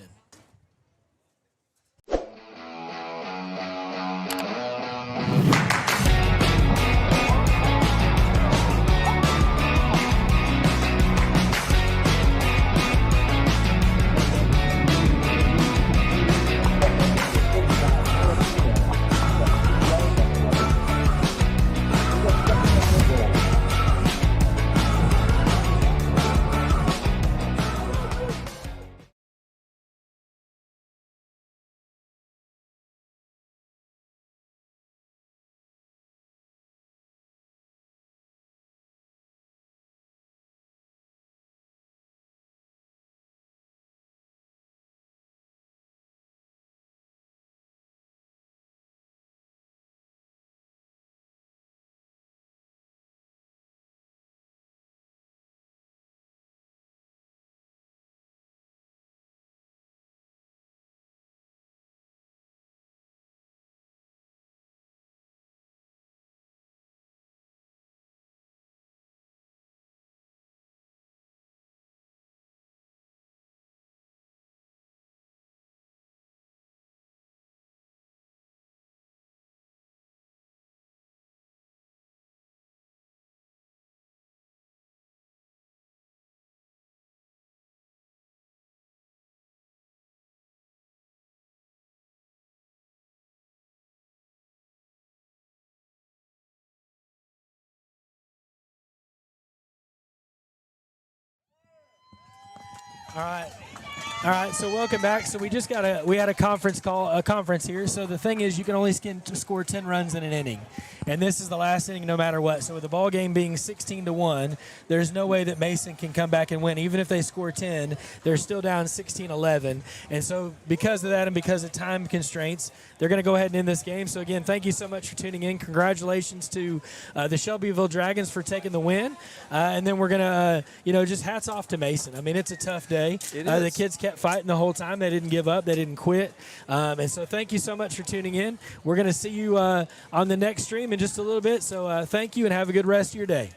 All right. So welcome back. So we had a conference here. So the thing is, you can only score 10 runs in an inning, and this is the last inning, no matter what. So with the ball game being 16-1, there's no way that Mason can come back and win. Even if they score 10, they're still down 16-11. And so because of that, and because of time constraints, they're going to go ahead and end this game. So again, thank you so much for tuning in. Congratulations to the Shelbyville Dragons for taking the win. And then we're going to, just hats off to Mason. I mean, it's a tough day. The kids kept fighting the whole time. They didn't give up. They didn't quit. And so thank you so much for tuning in. We're going to see you on the next stream in just a little bit. So thank you and have a good rest of your day.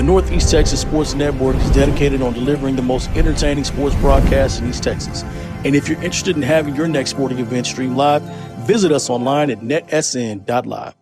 Northeast Texas Sports Network is dedicated on delivering the most entertaining sports broadcasts in East Texas. And if you're interested in having your next sporting event streamed live, visit us online at netsn.live.